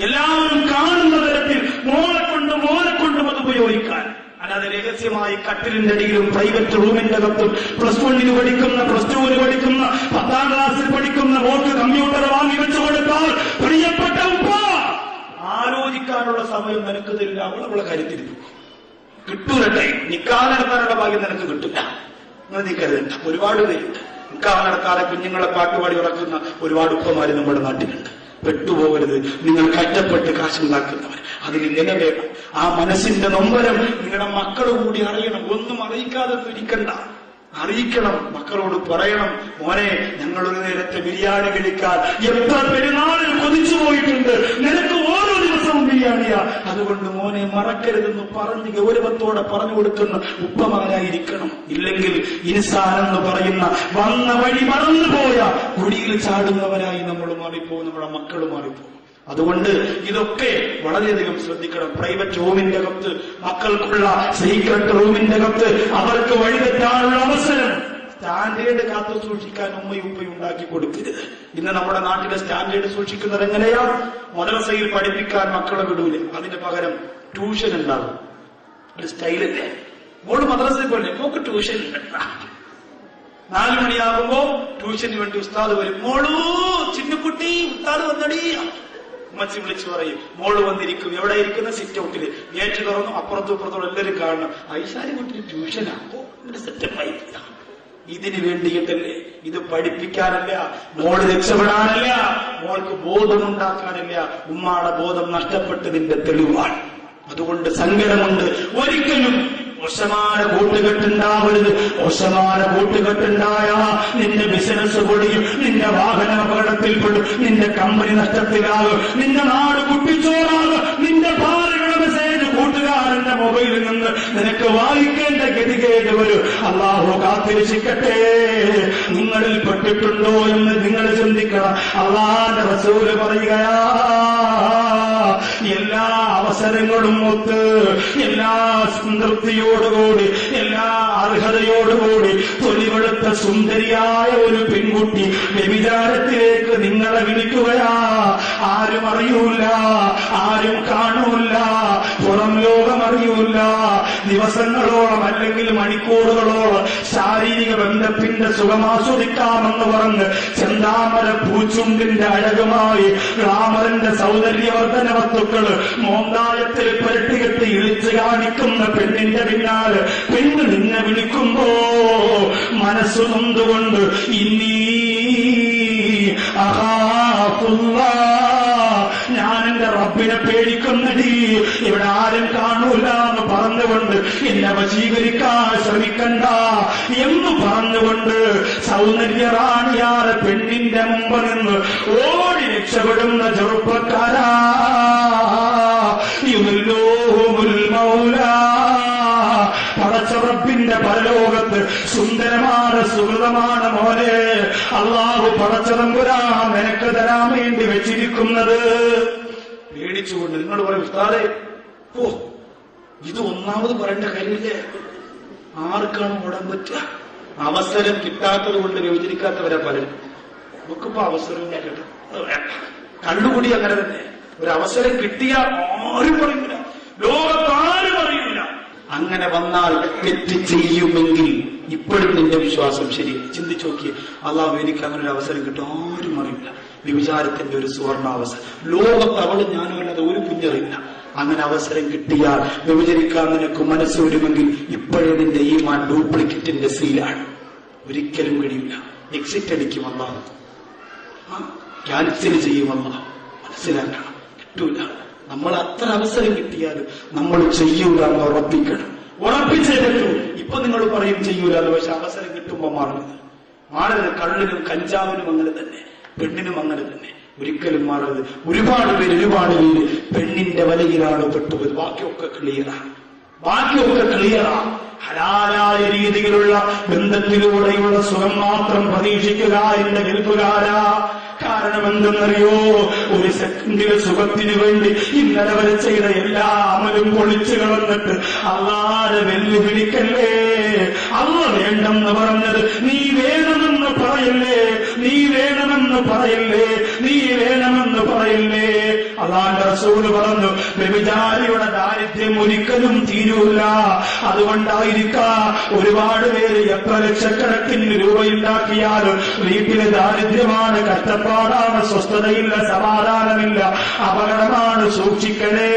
എല്ലാവരും കാണുന്ന തരത്തിൽ മോനെ കൊണ്ടും അത് ഉപയോഗിക്കാൻ. അല്ലാതെ രഹസ്യമായി കട്ടിലിന്റെ അടിയിലും പ്രൈവറ്റ് റൂമിന്റെ അകത്തും പ്ലസ് 1 പഠിക്കുന്ന, പ്ലസ് 2 പഠിക്കുന്ന, 10ാം ക്ലാസ്സിൽ പഠിക്കുന്ന മോൾക്ക് കമ്പ്യൂട്ടർ വാങ്ങി വെച്ചു കൊടുത്താൽ പ്രിയപ്പെട്ട ഉപ്പ ആലോചിക്കാനുള്ള സമയം നിനക്ക് തരില്ല. അവളെ കാര്യത്തിൽ കിട്ടൂലട്ടെ. നിക്കാഹ് നടത്താനുള്ള ഭാഗ്യം നിനക്ക് കിട്ടില്ല. നിങ്ങൾ നീ കരുതണ്ട. ഒരുപാട് പേരുണ്ട് നിക്കാഹ് നടക്കാതെ കുഞ്ഞുങ്ങളെ പാട്ടുപാടി ഉറക്കുന്ന ഒരുപാട് ഉപ്പമാര് നമ്മുടെ നാട്ടിലുണ്ട്. പെട്ടുപോകരുത്. നിങ്ങൾ കഷ്ടപ്പെട്ട് കാശുണ്ടാക്കുന്നവർ അതിലിങ്ങനെ വേണം. ആ മനസ്സിന്റെ നൊമ്പരം നിങ്ങളുടെ മക്കൾ കൂടി അറിയണം. ഒന്നും അറിയിക്കാതെ ഇരിക്കണ്ട, അറിയിക്കണം. മക്കളോട് പറയണം, മോനെ ഞങ്ങളൊരു നേരത്തെ ബിരിയാണി കഴിക്കാൻ എത്ര പെരുന്നാളിൽ കൊതിച്ചു പോയിട്ടുണ്ട്, നിനക്ക് ഓരോ ദിവസവും ബിരിയാണിയാ. അതുകൊണ്ട് മോനെ മറക്കരുതെന്ന് പറഞ്ഞ് ഗൗരവത്തോടെ പറഞ്ഞു കൊടുക്കുന്ന ഉപ്പമാരായിരിക്കണം. ഇല്ലെങ്കിൽ ഇൻസാനെന്ന് പറയുന്ന വന്ന വഴി മറന്നുപോയ കുഴിയിൽ ചാടുന്നവരായി നമ്മൾ മാറിപ്പോകും, നമ്മുടെ മക്കൾ മാറിപ്പോകും. അതുകൊണ്ട് ഇതൊക്കെ വളരെയധികം ശ്രദ്ധിക്കണം. പ്രൈവറ്റ് റൂമിന്റെ അകത്ത്, മക്കൾക്കുള്ള സീക്രട്ട് റൂമിന്റെ അകത്ത് അവർക്ക് വഴിതെറ്റാനുള്ള അവസരം സ്റ്റാൻഡേർഡ് കാത്തു സൂക്ഷിക്കാൻ ഉമ്മയും ഉപ്പയും ഉണ്ടാക്കി കൊടുക്കരുത്. ഇന്ന് നമ്മുടെ നാട്ടിലെ സ്റ്റാൻഡേർഡ് സൂക്ഷിക്കുന്നത് എങ്ങനെയാ? മദ്രസയിൽ പഠിപ്പിക്കാൻ മക്കളെ വിടൂല, അതിന് പകരം ട്യൂഷൻ ഉണ്ടാകും. ഒരു സ്റ്റൈലല്ലേ? മോള് മദ്രസയിൽ പോലെ മോക്ക് ട്യൂഷൻ ഉണ്ട്. 4 മണിയാകുമ്പോ ട്യൂഷന് വേണ്ടി ഉസ്താദ് വരും. മോളൂ ചിന്നുകുട്ടി ഉസ്താദ് വന്നടി. ഉമ്മച്ചി വിളിച്ചു പറയും, മോള് വന്നിരിക്കും. എവിടെ ഇരിക്കുന്ന? സിറ്റ് ഔട്ടില്. ഗേറ്റ് തുറന്നു, അപ്പുറത്തും ഇപ്പുറത്തോളം എല്ലാവരും കാണണം. ഐശാരി കുട്ടിന് ട്യൂഷനാകുമ്പോ സെറ്റപ്പായി. ഇതിന് വേണ്ടിയിട്ടല്ലേ? ഇത് പഠിപ്പിക്കാനല്ല, മോള് രക്ഷപ്പെടാനല്ല, മോൾക്ക് ബോധമുണ്ടാക്കാനല്ല. ഉമ്മാടെ ബോധം നഷ്ടപ്പെട്ടതിന്റെ തെളിവാണ്. അതുകൊണ്ട് സങ്കടമുണ്ട്. ഒരിക്കലും മോശമായ കൂട്ടുകെട്ടുണ്ടാവരുത്. മോശമായ കൂട്ടുകെട്ടുണ്ടായ നിന്റെ ബിസിനസ് പൊടിയും, നിന്റെ വാഹന അപകടത്തിൽപ്പെടും, നിന്റെ കമ്പനി നഷ്ടത്തിലാകും, നിന്റെ നാട് കുട്ടിച്ചോറാകും, നിന്റെ ഭാര്യയുടെ മെസ്സേജ് കൂട്ടുകാരന്റെ മൊബൈലിൽ നിന്ന് നിനക്ക് വായിക്കേണ്ട ഗതികേട് വരും. അല്ലാഹു കാത്തിരക്ഷിക്കട്ടെ. നിങ്ങളിൽ പെട്ടിട്ടുണ്ടോ എന്ന് നിങ്ങൾ ചിന്തിക്കണം. അല്ലാഹുവിന്റെ റസൂല് പറയുകയാ, എല്ലാ അവസരങ്ങളും ഒത്ത്, എല്ലാ സംതൃപ്തിയോടുകൂടി, എല്ലാ അർഹതയോടുകൂടി തൊലിവെടുത്ത സുന്ദരിയായ ഒരു പെൺകുട്ടി വ്യഭിചാരത്തിലേക്ക് നിങ്ങളെ വിളിക്കുകയാ. ആരും അറിയൂല, ആരും കാണൂല, പുറം ലോകം അറിയൂല. ദിവസങ്ങളോളം അല്ലെങ്കിൽ മണിക്കൂറുകളോളം ശാരീരിക ബന്ധത്തിന്റെ സുഖമാസ്വദിക്കാമെന്ന് പറഞ്ഞ് ചെന്താമര പൂച്ചുണ്ടിന്റെ അഴകുമായി ഗ്ലാമറിന്റെ സൗന്ദര്യവർദ്ധന വസ്തുക്കള് മോന്തായത്തിൽ പുരട്ടികെട്ടി ഇളിച്ചു കാണിക്കുന്ന പെണ്ണിന്റെ പിന്നാലെ പെണ്ണ് നിന്നെ വിളിക്കുമ്പോ മനസ്സു നൊന്തുകൊണ്ട് ഇന്നീ അഹാഫുല്ലാ, ഞാൻ എന്റെ റബ്ബിനെ പേടിക്കുന്നടി, ഇവിടെ ആരും കാണൂല എന്ന് പറഞ്ഞുകൊണ്ട് എന്നെ വശീകരിക്കാൻ ശ്രമിക്കണ്ട എന്ന് പറഞ്ഞുകൊണ്ട് സൗന്ദര്യറാണിയാറ് പെണ്ണിന്റെ മുമ്പ് നിന്ന് ഓടി രക്ഷപ്പെടുന്ന ചെറുപ്പക്കാരാ. യുമില്ലോഹുമുൽ മൗലാ, പടച്ച റബ്ബിന്റെ പരലോകത്ത് സുന്ദരമാണ്, സുഹൃതമാണ് മോനെ അള്ളാഹു പടച്ച തമ്പുരാൻ നിനക്ക് തരാൻ വേണ്ടി വെച്ചിരിക്കുന്നത്. പേടിച്ചുകൊണ്ട് നിങ്ങൾ പറയും ഉസ്താദേ, ഓ ഇത് ഒന്നാമത് പറയേണ്ട കാര്യമില്ലേ, ആർക്കാണ് ഓടാൻ പറ്റുക? അവസരം കിട്ടാത്തത് കൊണ്ട് വ്യവചരിക്കാത്തവരാ പലരും. നമുക്കിപ്പോ അവസരവും കിട്ടും. കള്ളുകൂടി അങ്ങനെ തന്നെ, ഒരു അവസരം കിട്ടിയാൽ ആരും പറയൂല, ലോകത്താരും അറിയില്ല. അങ്ങനെ വന്നാൽ തെറ്റ് ചെയ്യുമെങ്കിൽ ഇപ്പോഴും നിന്റെ വിശ്വാസം ശരി. ചിന്തിച്ചു നോക്കിയേ, അള്ളാഹു എനിക്ക് അങ്ങനെ ഒരു അവസരം കിട്ടും, ആരും അറിയില്ല. വിചാരത്തിന്റെ ഒരു സുവർണാവസരം, ലോകത്ത് അവള് ഞാനും അല്ലാതെ ഒരു കുഞ്ഞറിയില്ല. അങ്ങനെ അവസരം കിട്ടിയാൽ വ്യഭിചരിക്കാൻ നിനക്ക് മനസ്സ് വരുമെങ്കിൽ ഇപ്പോഴേ നിന്റെ ഈമാൻ ഡ്യൂപ്ലിക്കേറ്റിന്റെ സീലാണ്. ഒരിക്കലും കഴിയില്ല. എക്സിറ്റ് അടിക്കുമല്ല, ക്യാൻസൽ ചെയ്യുമല്ല, മനസ്സിലാക്കണം. കിട്ടൂല. നമ്മൾ അത്ര അവസരം കിട്ടിയാലും നമ്മൾ ചെയ്യൂല എന്ന് ഉറപ്പിക്കണം. ഉറപ്പിച്ചേ പറ്റൂ. ഇപ്പൊ നിങ്ങൾ പറയും ചെയ്യൂല എന്ന്, പക്ഷെ അവസരം കിട്ടുമ്പോ മാറരുത്. കള്ളിനും കഞ്ചാവിനും അങ്ങനെ തന്നെ, പെണ്ണിനും അങ്ങനെ തന്നെ. ഒരിക്കലും മാറരുത്. ഒരുപാട് പേര് പെണ്ണിന്റെ വലയിലാണ് പെട്ടുപോയത്. ബാക്കിയൊക്കെ ക്ലിയറാ. ഹലാലായ രീതിയിലുള്ള ബന്ധത്തിലൂടെയുള്ള സുഖം മാത്രം പ്രതീക്ഷിക്കുക എന്റെ ഗൾഫുകാരാ. കാരണം എന്തെന്നറിയോ, ഒരു സെക്കൻഡിലെ സുഖത്തിന് വേണ്ടി ഇന്നലെ വരെ ചെയ്ത എല്ലാ അമലും പൊളിച്ചു കളഞ്ഞിട്ട് അള്ളാരെ വെല്ലുവിളിക്കല്ലേ. അള്ള വേണ്ടെന്ന് പറഞ്ഞത് നീ വേണമെന്ന് പറയല്ലേ, നീ വേണമെന്ന് പറയല്ലേ, നീ വേണമെന്ന് പറയല്ലേ. അള്ളാന്റെ റസൂല് പറഞ്ഞു, വ്യഭിചാരിയുടെ ദാരിദ്ര്യം ഒരിക്കലും തീരൂല. അതുകൊണ്ടായിരിക്കാം ഒരുപാട് പേര് എത്ര ലക്ഷക്കണക്കിന് രൂപയുണ്ടാക്കിയാലും വീട്ടിലെ ദാരിദ്ര്യമാണ്, കഷ്ടപ്പാടാണ്, സ്വസ്ഥതയില്ല, സമാധാനമില്ല, അപകടമാണ്. സൂക്ഷിക്കണേ.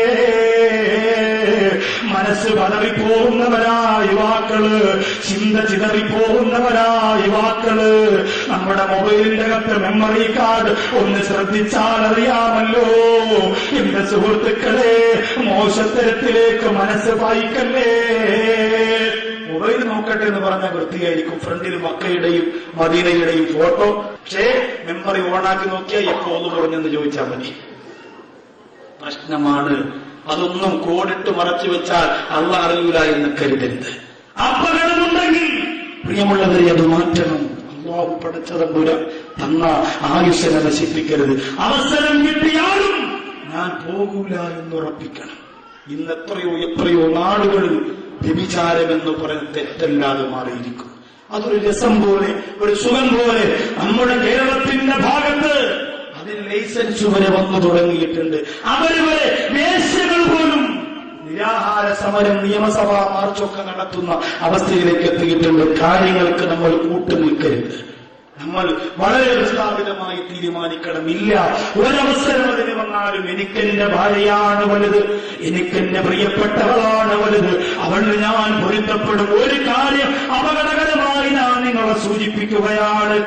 മനസ്സ് പതറിപ്പോകുന്നവരാ യുവാക്കള്, ചിന്ത ചിതറിപ്പോകുന്നവരാ യുവാക്കള്. നമ്മുടെ മൊബൈലിന്റെ അകത്ത് മെമ്മറി കാർഡ് ഒന്ന് ശ്രദ്ധിച്ചാൽ അറിയാമല്ലോ. എന്റെ സുഹൃത്തുക്കളെ, മോശത്തരത്തിലേക്ക് മനസ്സ് പായിക്കല്ലേ. മൊബൈൽ നോക്കട്ടെ എന്ന് പറഞ്ഞാൽ വൃത്തിയായിരിക്കും. ഫ്രണ്ടിൽ മക്കയുടെയും മദീനയുടെയും ഫോട്ടോ, പക്ഷേ മെമ്മറി ഓണാക്കി നോക്കിയാൽ എപ്പോ ഒന്ന് കുറഞ്ഞെന്ന് ചോദിച്ചാൽ മതി. പ്രശ്നമാണ്. അതൊന്നും കോടിട്ട് മറച്ചു വെച്ചാൽ അള്ളാഹ് അറിയൂല എന്ന് കരുതരുത്. അപകടമുണ്ടെങ്കിൽ പ്രിയമുള്ളവരെ അത് മാറ്റണം. അള്ളാഹു പടച്ചതമ്പുരാൻ തന്ന ആയുസ്സിനെ നശിപ്പിക്കരുത്. അവസരം കിട്ടിയാലും ഞാൻ പോകൂല എന്നുറപ്പിക്കണം. ഇന്ന് എത്രയോ നാടുകളിൽ വ്യഭിചാരമെന്ന് പറയുന്ന തെറ്റല്ലാതെ മാറിയിരിക്കും. അതൊരു രസം പോലെ, ഒരു സുഖം പോലെ നമ്മുടെ കേരളത്തിന്റെ ഭാഗത്ത് അതിന് ലൈസൻസ് വരെ വന്നു തുടങ്ങിയിട്ടുണ്ട്. അവര് വരെ വേശ്യകൾ പോലും നിരാഹാര സമരം, നിയമസഭാ മാർച്ചൊക്കെ നടത്തുന്ന അവസ്ഥയിലേക്ക് എത്തിയിട്ടുണ്ട്. കാര്യങ്ങൾക്ക് നമ്മൾ കൂട്ടുനിൽക്കരുത്. നമ്മൾ വളരെ പ്രസ്താവിതമായി തീരുമാനിക്കണം. ഇല്ല, ഒരവസരം അതിന് വന്നാലും എനിക്കെന്റെ ഭാര്യയാണ് വലുത്, എനിക്കെന്റെ പ്രിയപ്പെട്ടവളാണ് വലുത്, അവളിൽ ഞാൻ പൊരുത്തപ്പെടും. ഒരു കാര്യം അപകടകരമായി ഞാൻ നിങ്ങളെ സൂചിപ്പിക്കുകയാണ്.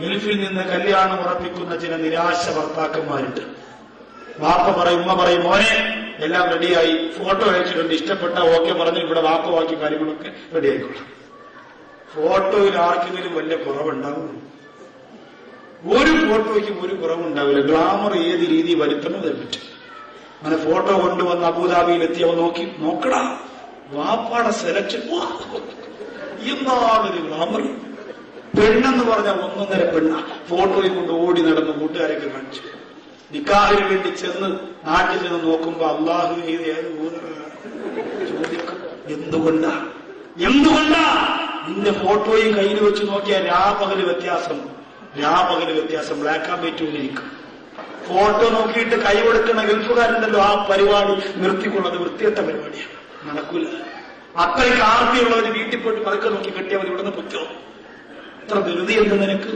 ഗൾഫിൽ നിന്ന് കല്യാണം ഉറപ്പിക്കുന്ന ചില നിരാശ ഭർത്താക്കന്മാരുണ്ട്. വാപ്പ പറയും, ഉമ്മ പറയും, മോനെ എല്ലാം റെഡിയായി, ഫോട്ടോ അയച്ചിട്ടുണ്ട്, ഇഷ്ടപ്പെട്ട ഓക്കെ പറഞ്ഞു, ഇവിടെ വാപ്പ ബാക്കി കാര്യങ്ങളൊക്കെ റെഡിയായിക്കൊള്ളാം. ഫോട്ടോയിൽ ആർക്കെങ്കിലും വലിയ കുറവുണ്ടാവും? ഒരു ഫോട്ടോയ്ക്കും ഒരു കുറവുണ്ടാവില്ല. ഗ്ലാമർ ഏത് രീതി വരുത്തണത് പറ്റും. അങ്ങനെ ഫോട്ടോ കൊണ്ടുവന്ന് അബുദാബിയിൽ എത്തിയവ നോക്കടാ, വാപ്പാടെ സെലക്ഷൻ എന്നാളൊരു ഗ്ലാമർ. പെണ്ണെന്ന് പറഞ്ഞാൽ 1.5 പെണ്ണ. ഫോട്ടോയും കൊണ്ട് ഓടി നടന്ന് കൂട്ടുകാരൊക്കെ കാണിച്ചു. നിക്കാഹിന് വേണ്ടി ചെന്ന് നാട്ടിൽ ചെന്ന് നോക്കുമ്പോ അള്ളാഹു ചോദിക്കും, എന്തുകൊണ്ടാ നിന്റെ ഫോട്ടോയും കയ്യിൽ വെച്ച് നോക്കിയാൽ രാപകല് വ്യത്യാസം, ബ്ലാക്ക് ആൻഡ് വൈറ്റ് കൊണ്ടിരിക്കും. ഫോട്ടോ നോക്കിയിട്ട് കൈ കൊടുക്കുന്ന ഗൾഫുകാരുണ്ടല്ലോ, ആ പരിപാടി നിർത്തിക്കൊള്ളത് വൃത്തികെട്ട പരിപാടിയാണ്, നടക്കൂല. അത്രയ്ക്ക് ആർത്തിയുള്ളവര് വീട്ടിൽ പോയിട്ട് പതുക്കെ നോക്കി കെട്ടിയവർ ഇവിടുന്ന് പുറ്റോ. എത്ര ധൃതി ഉണ്ട് നിനക്ക്?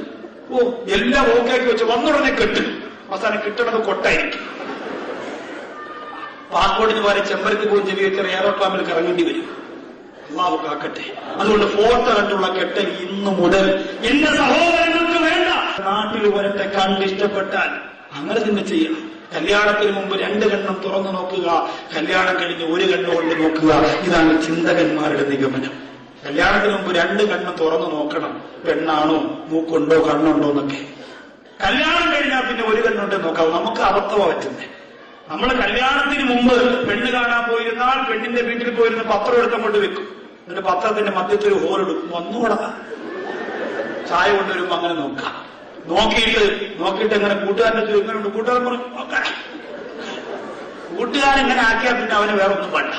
ഓ, എല്ലാം ഓക്കെയാക്കി വെച്ച് വന്നുടനെ കെട്ട്. അവസാനം കിട്ടണത് കൊട്ടായിരിക്കും. പാസ്പോർട്ടിന് പോലെ ചെമ്പരത്തി പോയി ചെവി വെച്ച് എയറോപ്ലാമിൽ കറങ്ങേണ്ടി വരും. അള്ളാഹു കാക്കട്ടെ. അതുകൊണ്ട് ഫോട്ടോ കണ്ടുള്ള കെട്ടൽ ഇന്നു മുതൽ എന്റെ സഹോദരങ്ങൾക്ക് വേണ്ട. നാട്ടിൽ വരട്ടെ, കണ്ടിഷ്ടപ്പെട്ടാൽ അങ്ങനെ തന്നെ ചെയ്യണം. കല്യാണത്തിന് മുമ്പ് 2 കണ്ണും തുറന്നു നോക്കുക, കല്യാണം കഴിഞ്ഞ് 1 കണ്ണുകൊണ്ട് നോക്കുക. ഇതാണ് ചിന്തകന്മാരുടെ നിഗമനം. കല്യാണത്തിന് മുമ്പ് 2 കണ്ണ് തുറന്നു നോക്കണം, പെണ്ണാണോ, മൂക്കുണ്ടോ, കണ്ണുണ്ടോ എന്നൊക്കെ. കല്യാണം കഴിഞ്ഞാൽ പിന്നെ 1 കണ്ണുണ്ട് നോക്കാം. നമുക്ക് അബദ്ധമാണ് പറ്റുന്നത്. നമ്മൾ കല്യാണത്തിന് മുമ്പ് പെണ്ണ് കാണാൻ പോയിരുന്നാൽ പെണ്ണിന്റെ വീട്ടിൽ പോയിരുന്ന പത്രം എടുത്തങ്ങോട്ട് വെക്കും. ഒരു പത്രത്തിന്റെ മധ്യത്തിൽ ഒരു ഹോളിടും, വന്നൂടാ ചായ കൊണ്ടുവരുമ്പോ അങ്ങനെ നോക്കാം. നോക്കിയിട്ട് എങ്ങനെ കൂട്ടുകാരനെ ചോദിക്കുന്നുണ്ട്, കൂട്ടുകാരൻ പറഞ്ഞു നോക്കണം. കൂട്ടുകാരൻ ഇങ്ങനെ ആക്കിയാൽ പിന്നെ അവന് വേറെ ഒന്നും വേണ്ട.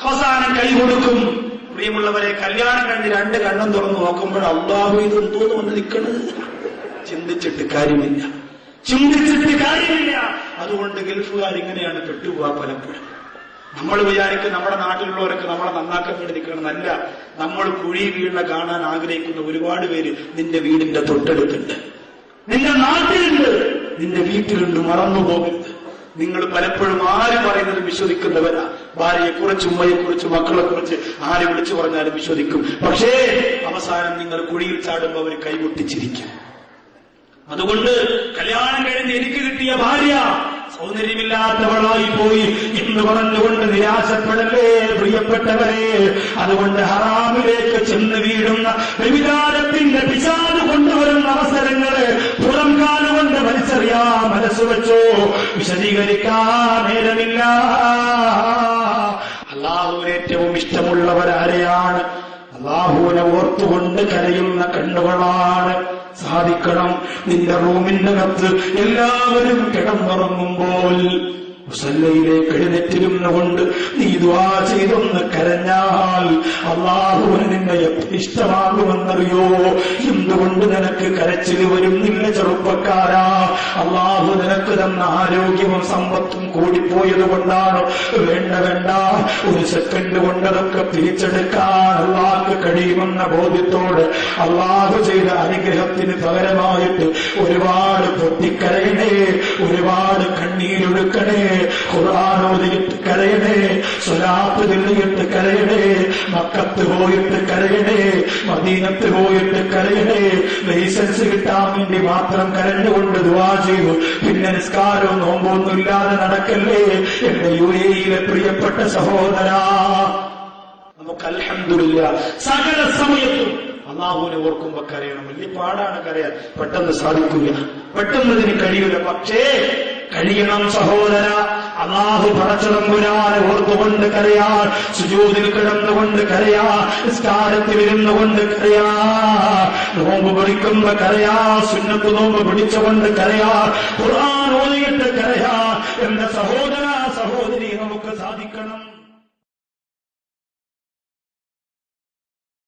അവസാനം കൈ കൊടുക്കും. പ്രിയമുള്ളവരെ, കല്യാണം കഴിഞ്ഞ് 2 കണ്ണും തുറന്ന് നോക്കുമ്പോൾ അല്ലാഹു ഇതെന്തോന്ന് വന്ന് നിൽക്കണത്. ചിന്തിച്ചിട്ട് കാര്യമില്ല. അതുകൊണ്ട് ഗൾഫുകാർ ഇങ്ങനെയാണ് പെട്ടുപോവാ പലപ്പോഴും. നമ്മൾ വിചാരിക്കും നമ്മുടെ നാട്ടിലുള്ളവരൊക്കെ നമ്മളെ നന്നാക്കാൻ വേണ്ടി നിൽക്കണമെന്നല്ല. നമ്മൾ കുഴി വീണ കാണാൻ ആഗ്രഹിക്കുന്ന ഒരുപാട് പേര് നിന്റെ വീടിന്റെ തൊട്ടടുത്തുണ്ട്, നിന്റെ നാട്ടിലുണ്ട്, നിന്റെ വീട്ടിലുണ്ട്. മറന്നു പോകരുത്. നിങ്ങൾ പലപ്പോഴും ആര് പറയുന്നത് വിശ്വസിക്കുന്നവരാ. ഭാര്യയെക്കുറിച്ച്, ഉമ്മയെക്കുറിച്ച്, മക്കളെക്കുറിച്ച് ആര് വിളിച്ചു പറഞ്ഞാലും വിശ്വസിക്കും. പക്ഷേ അവസാനം നിങ്ങൾ കുഴിയിൽ ചാടുമ്പോൾ അവർ കൈമുട്ടിച്ചിരിക്കും. അതുകൊണ്ട് കല്യാണം കഴിഞ്ഞ് എനിക്ക് കിട്ടിയ ഭാര്യ സൗന്ദര്യമില്ലാത്തവളായി പോയി എന്ന് പറഞ്ഞുകൊണ്ട് നിരാശപ്പെടല്ലേ പ്രിയപ്പെട്ടവരെ. അതുകൊണ്ട് ഹറാമിലേക്ക് ചെന്ന് വീഴുന്ന വ്യഭിചാരത്തിന്റെ പിശാച് കൊണ്ടുവരുന്ന അവസരങ്ങള് പുറം കാലുകൊണ്ട് വലിച്ചെറിയാ. മനസ്സ് വെച്ചോ, വിശദീകരിക്കാൻ നേരമില്ല. അല്ലാഹുവിന് ഏറ്റവും ഇഷ്ടമുള്ളവരാരെയാണ്? അല്ലാഹുവിനെ ഓർത്തുകൊണ്ട് കരയുന്ന കണ്ണുകളാണ്. സാധിക്കണം നിന്റെ റൂമിന്റെ അകത്ത് എല്ലാവരും കിടന്നുറങ്ങുമ്പോൾ മുസല്ലയിലേക്ക് എഴുന്നേറ്റിരുന്നുകൊണ്ട് നീ ദുആ ചെയ്തൊന്ന് കരഞ്ഞാൽ അല്ലാഹുവിന് നിന്നെ ഇഷ്ടമാകുമെന്നറിയോ? എന്തുകൊണ്ട് നിനക്ക് കരച്ചിൽ വരുന്നില്ല ചെറുപ്പക്കാരാ? അല്ലാഹു നിനക്ക് തന്ന ആരോഗ്യവും സമ്പത്തും കൂടിപ്പോയത് കൊണ്ടാണ്. വേണ്ട, ഒരു സെക്കൻഡ് കൊണ്ടതൊക്കെ തിരിച്ചെടുക്കാൻ അല്ലാഹുക്ക് കഴിയുമെന്ന ബോധ്യത്തോട് അല്ലാഹു ചെയ്ത അനുഗ്രഹത്തിന് പകരമായിട്ട് ഒരുപാട് പൊട്ടിക്കരയണേ, ഒരുപാട് കണ്ണീരൊഴുക്കണേ. ഖുർആൻ ഓതിയിട്ട് കരയണേ, സ്വലാത്ത് ചൊല്ലിയിട്ട് കരയണേ, മക്കത്ത് പോയിട്ട് കരയണേ, മദീനത്ത് പോയിട്ട് കരയണേ. ലൈസൻസ് കിട്ടാൻ വേണ്ടി മാത്രം കരഞ്ഞുകൊണ്ട് ദുആ ചെയ്തു. പിന്നെ നിസ്കാരവും നോമ്പൊന്നും ഇല്ലാതെ നടക്കല്ലേ എന്റെ യുഎഇയിലെ പ്രിയപ്പെട്ട സഹോദരാ. നമുക്ക് അൽഹംദുലില്ലാ സകല സമയത്തും അല്ലാഹുവിനെ ഓർക്കുമ്പോ കരയണം. വലിയ പാടാണ് കരയാൻ, പെട്ടെന്ന് സാധിക്കില്ല, പെട്ടെന്ന് ഇതിന് കഴിയില്ല. പക്ഷേ കഴിയണം സഹോദര. അല്ലാഹു പടച്ചതമ്പുരാനെ ഓർത്തുകൊണ്ട് കരയാ, സുജൂദിൽ കിടന്നുകൊണ്ട് കരയാ, നിസ്കാരത്തിൽ ഇരുന്നുകൊണ്ട് കരയാ, നോമ്പ് പിടിക്കുമ്പോ കരയാ, സുന്നത്ത് നോമ്പ് പിടിച്ചുകൊണ്ട് കരയാ, ഖുർആൻ ഓതിയിട്ട് കരയാ. എന്റെ സഹോദര സഹോദരി, നമുക്ക് സാധിക്കണം.